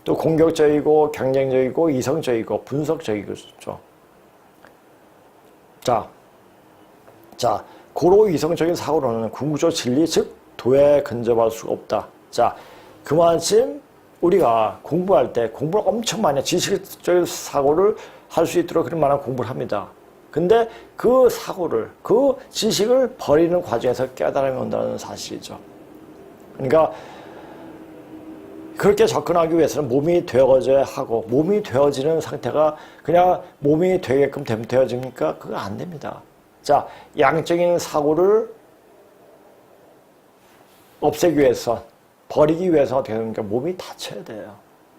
또 공격적이고 경쟁적이고 이성적이고 분석적이고 그렇죠. 자, 고로 이성적인 사고로는 궁극적 진리 즉 도에 근접할 수가 없다. 자, 그만큼 우리가 공부할 때 공부를 엄청 많이 해. 지식적인 사고를 할 수 있도록 그런 만한 공부를 합니다. 근데 그 사고를, 그 지식을 버리는 과정에서 깨달음이 온다는 사실이죠. 그러니까 그렇게 접근하기 위해서는 몸이 되어져야 하고, 몸이 되어지는 상태가 그냥 몸이 되게끔 되어집니까? 그거 안 됩니다. 자, 양적인 사고를 없애기 위해서, 버리기 위해서 어떻게 됩니까? 몸이 다쳐야 돼요.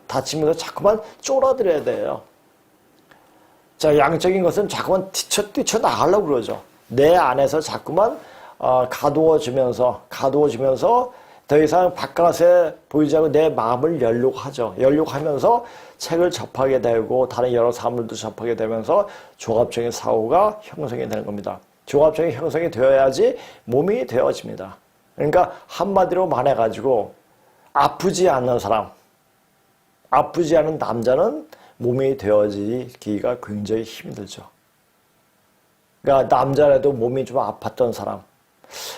다치면서 자꾸만 쫄아들어야 돼요. 자, 양적인 것은 자꾸만 뛰쳐나가려고 그러죠. 내 안에서 자꾸만 가두어지면서 더 이상 바깥에 보이지 않고 내 마음을 열려고 하죠. 열려고 하면서 책을 접하게 되고 다른 여러 사물도 접하게 되면서 종합적인 사고가 형성이 되는 겁니다. 종합적인 형성이 되어야지 몸이 되어집니다. 그러니까 한마디로 말해가지고 아프지 않는 사람, 아프지 않은 남자는 몸이 되어지기가 굉장히 힘들죠. 그러니까 남자라도 몸이 좀 아팠던 사람.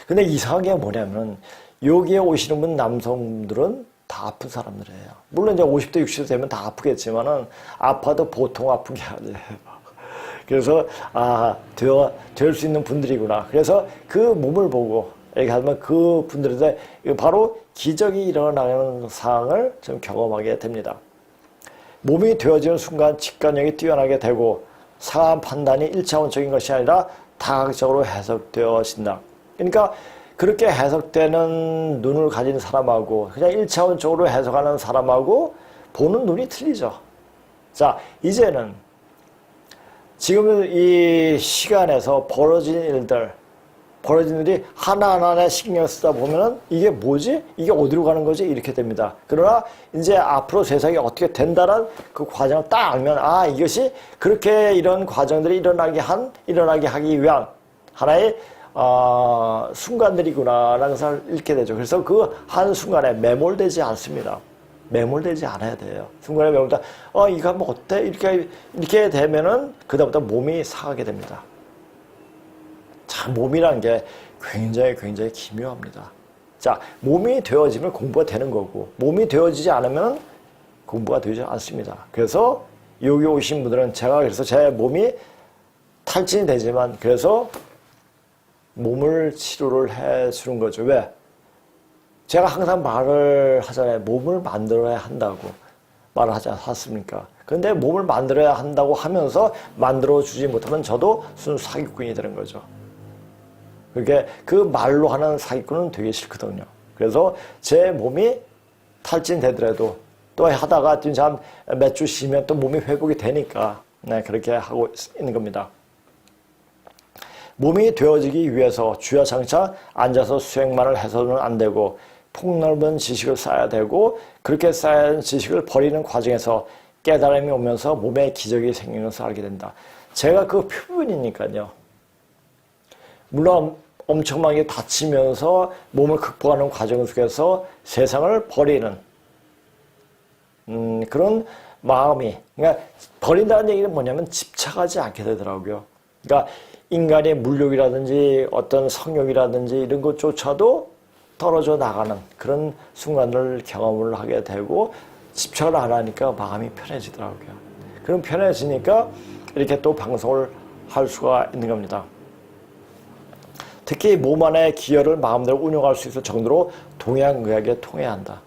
근데 이상한 게 뭐냐면 여기에 오시는 분 남성들은 다 아픈 사람들이에요. 물론 이제 50대 60대 되면 다 아프겠지만은 아파도 보통 아픈 게 아니에요. 그래서 될 수 있는 분들이구나. 그래서 그 몸을 보고 이렇게 하면 그 분들한테 바로 기적이 일어나는 상황을 좀 경험하게 됩니다. 몸이 되어지는 순간 직관력이 뛰어나게 되고 상황 판단이 1차원적인 것이 아니라 다각적으로 해석되어진다. 그러니까 그렇게 해석되는 눈을 가진 사람하고 그냥 1차원적으로 해석하는 사람하고 보는 눈이 틀리죠. 자, 이제는 지금 이 시간에서 벌어진 일이 하나하나 신경 쓰다 보면은 이게 뭐지? 이게 어디로 가는 거지? 이렇게 됩니다. 그러나 이제 앞으로 세상이 어떻게 된다는 그 과정을 딱 알면 이것이 그렇게 이런 과정들이 일어나게 하기 위한 하나의 순간들이구나라는 것을 읽게 되죠. 그래서 그 한순간에 매몰되지 않습니다. 매몰되지 않아야 돼요. 순간에 매몰다, 이거 하면 어때? 이렇게 되면은, 그다음부터 몸이 상하게 됩니다. 참, 몸이란 게 굉장히 기묘합니다. 자, 몸이 되어지면 공부가 되는 거고, 몸이 되어지지 않으면 공부가 되지 않습니다. 그래서 여기 오신 분들은 그래서 제 몸이 탈진이 되지만, 그래서 몸을 치료를 해 주는 거죠. 왜? 제가 항상 말을 하잖아요. 몸을 만들어야 한다고 말을 하지 않습니까? 그런데 몸을 만들어야 한다고 하면서 만들어주지 못하면 저도 순수 사기꾼이 되는 거죠. 그게 그 말로 하는 사기꾼은 되게 싫거든요. 그래서 제 몸이 탈진되더라도 또 하다가 몇 주 쉬면 또 몸이 회복이 되니까 그렇게 하고 있는 겁니다. 몸이 되어지기 위해서 주야장차 앉아서 수행만을 해서는 안 되고 폭넓은 지식을 쌓아야 되고 그렇게 쌓인 지식을 버리는 과정에서 깨달음이 오면서 몸에 기적이 생기는 것을 알게 된다. 제가 그 표본이니까요. 물론 엄청나게 다치면서 몸을 극복하는 과정 속에서 세상을 버리는 그런 마음이, 그러니까 버린다는 얘기는 뭐냐면 집착하지 않게 되더라고요. 그러니까 인간의 물욕이라든지 어떤 성욕이라든지 이런 것조차도 떨어져 나가는 그런 순간을 경험을 하게 되고 집착을 안 하니까 마음이 편해지더라고요. 그럼 편해지니까 이렇게 또 방송을 할 수가 있는 겁니다. 특히 몸 안의 기혈을 마음대로 운영할 수 있을 정도로 동양의학에 통해야 한다.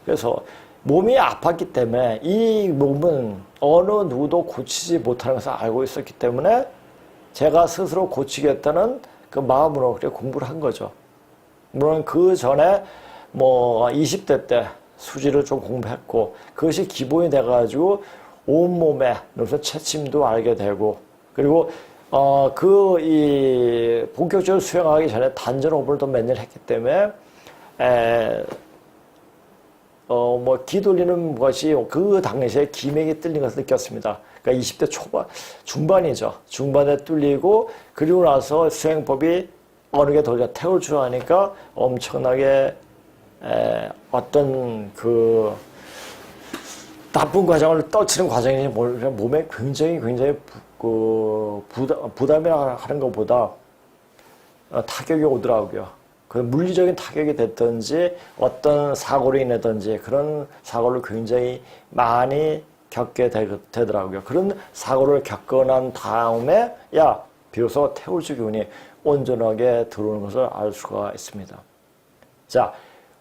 그래서 몸이 아팠기 때문에 이 몸은 어느 누구도 고치지 못하는 것을 알고 있었기 때문에 제가 스스로 고치겠다는 그 마음으로 그렇게 공부를 한 거죠. 물론 그 전에 20대 때 수지를 좀 공부했고 그것이 기본이 돼가지고 온몸에 무슨 체침도 알게 되고 그리고 본격적으로 수행하기 전에 단전 호흡을 몇 년 했기 때문에 기 돌리는 것이 그 당시에 기맥이 뚫린 것을 느꼈습니다. 그러니까 20대 중반이죠. 중반에 뚫리고 그리고 나서 수행법이 어느 게 더 태울 줄 아니까 엄청나게 어떤 그 나쁜 과정을 떨치는 과정이 몸에 굉장히 부담이라 하는 것보다 타격이 오더라고요. 그 물리적인 타격이 됐든지 어떤 사고로 인해든지 그런 사고를 굉장히 많이 겪게 되더라고요. 그런 사고를 겪고 난 다음에 비로소 태울주 기운이 온전하게 들어오는 것을 알 수가 있습니다. 자,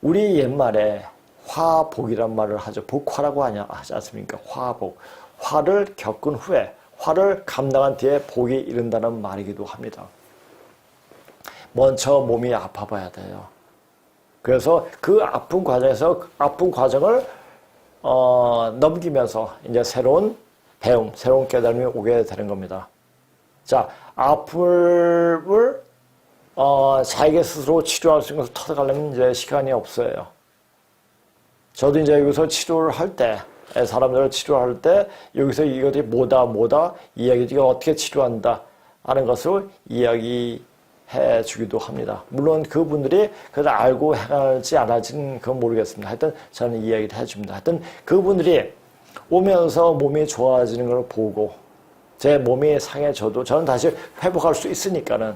우리 옛말에 화복이란 말을 하죠. 복화라고 하지 않습니까? 화복. 화를 겪은 후에, 화를 감당한 뒤에 복이 이른다는 말이기도 합니다. 먼저 몸이 아파봐야 돼요. 그래서 그 아픈 과정에서 아픈 과정을 넘기면서 이제 새로운 배움, 새로운 깨달음이 오게 되는 겁니다. 자, 아픔을 자기 스스로 치료할 수 있는 것을 터득하려면 이제 시간이 없어요. 저도 이제 여기서 치료를 할 때, 사람들을 치료할 때 여기서 이것이 뭐다 이야기가 어떻게 치료한다 하는 것을 이야기해 주기도 합니다. 물론 그분들이 그걸 알고 행할지 안 할지는 그건 모르겠습니다. 하여튼 저는 이야기를 해줍니다. 하여튼 그분들이 오면서 몸이 좋아지는 걸 보고 제 몸이 상해져도 저는 다시 회복할 수 있으니까는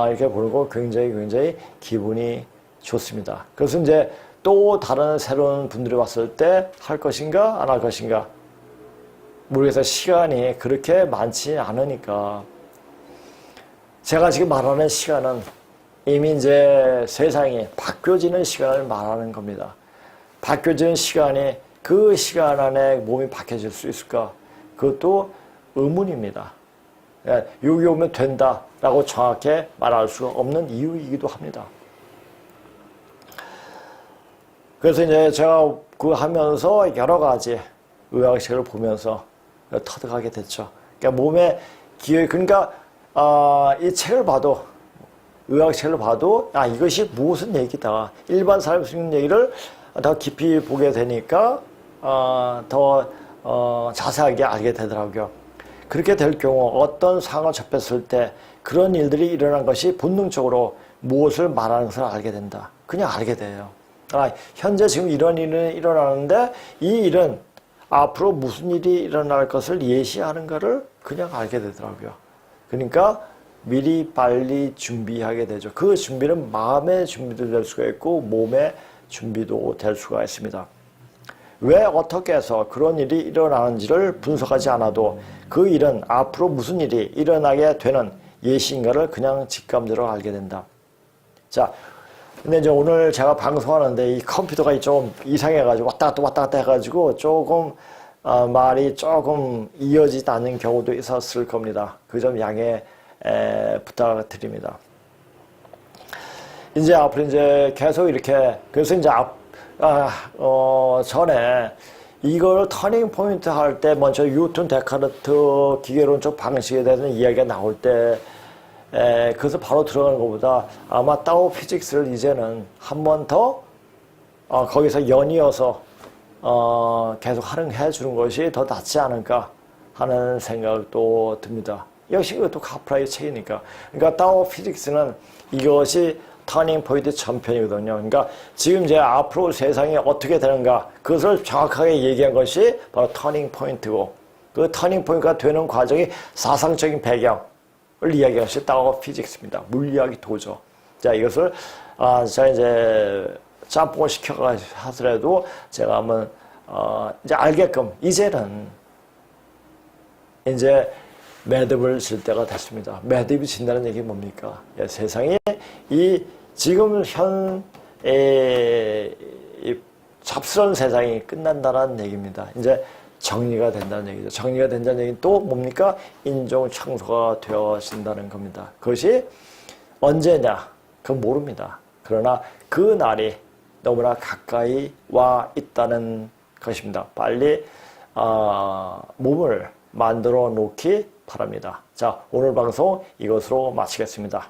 이렇게 보는 거 굉장히 기분이 좋습니다. 그래서 이제 또 다른 새로운 분들이 왔을 때 할 것인가 안 할 것인가 모르겠어요. 시간이 그렇게 많지 않으니까 제가 지금 말하는 시간은 이미 이제 세상이 바뀌어지는 시간을 말하는 겁니다. 바뀌어지는 시간이 그 시간 안에 몸이 바뀌어질 수 있을까? 그것도 의문입니다. 여기 오면 된다라고 정확히 말할 수 없는 이유이기도 합니다. 그래서 이제 제가 그 하면서 여러 가지 의학책을 보면서 터득하게 됐죠. 그러니까 몸에 그러니까 이 책을 봐도 의학책을 봐도 이것이 무슨 얘기다. 일반 사람이 쓰는 얘기를 더 깊이 보게 되니까 더 자세하게 알게 되더라고요. 그렇게 될 경우 어떤 상황을 접했을 때 그런 일들이 일어난 것이 본능적으로 무엇을 말하는 것을 알게 된다. 그냥 알게 돼요. 현재 지금 이런 일은 일어나는데 이 일은 앞으로 무슨 일이 일어날 것을 예시하는가를 그냥 알게 되더라고요. 그러니까 미리 빨리 준비하게 되죠. 그 준비는 마음의 준비도 될 수가 있고 몸의 준비도 될 수가 있습니다. 왜 어떻게 해서 그런 일이 일어나는지를 분석하지 않아도 그 일은 앞으로 무슨 일이 일어나게 되는 예시인가를 그냥 직감대로 알게 된다. 자, 근데 이제 오늘 제가 방송하는데 이 컴퓨터가 좀 이상해가지고 왔다 갔다 해가지고 조금 말이 조금 이어지지 않는 경우도 있었을 겁니다. 그 점 양해 부탁드립니다. 이제 앞으로 이제 계속 이렇게 그래서 이제 전에 이걸 터닝 포인트 할 때 먼저 뉴턴 데카르트 기계론적 방식에 대한 이야기가 나올 때 그래서 바로 들어가는 것보다 아마 타오 피직스를 이제는 한 번 더 거기서 연이어서 계속 활용해 주는 것이 더 낫지 않을까 하는 생각도 듭니다. 역시 이것도 카프라의 책이니까. 그러니까 타오 피직스는 이것이 터닝 포인트 전편이거든요. 그러니까 지금 이제 앞으로 세상이 어떻게 되는가 그것을 정확하게 얘기한 것이 바로 터닝 포인트고 그 터닝 포인트가 되는 과정이 사상적인 배경을 이야기한 것이 타오 피직스입니다. 물리학의 도죠. 자, 이것을 제가 이제 짬뽕을 시켜가지고 하더라도 제가 한번 이제 알게끔 이제는 이제 매듭을 질 때가 됐습니다. 매듭이 진다는 얘기 뭡니까? 세상에 이 지금 이 잡스러운 세상이 끝난다는 얘기입니다. 이제 정리가 된다는 얘기죠. 정리가 된다는 얘기는 또 뭡니까? 인종 청소가 되어진다는 겁니다. 그것이 언제냐? 그건 모릅니다. 그러나 그 날이 너무나 가까이 와 있다는 것입니다. 빨리 몸을 만들어 놓기 바랍니다. 자, 오늘 방송 이것으로 마치겠습니다.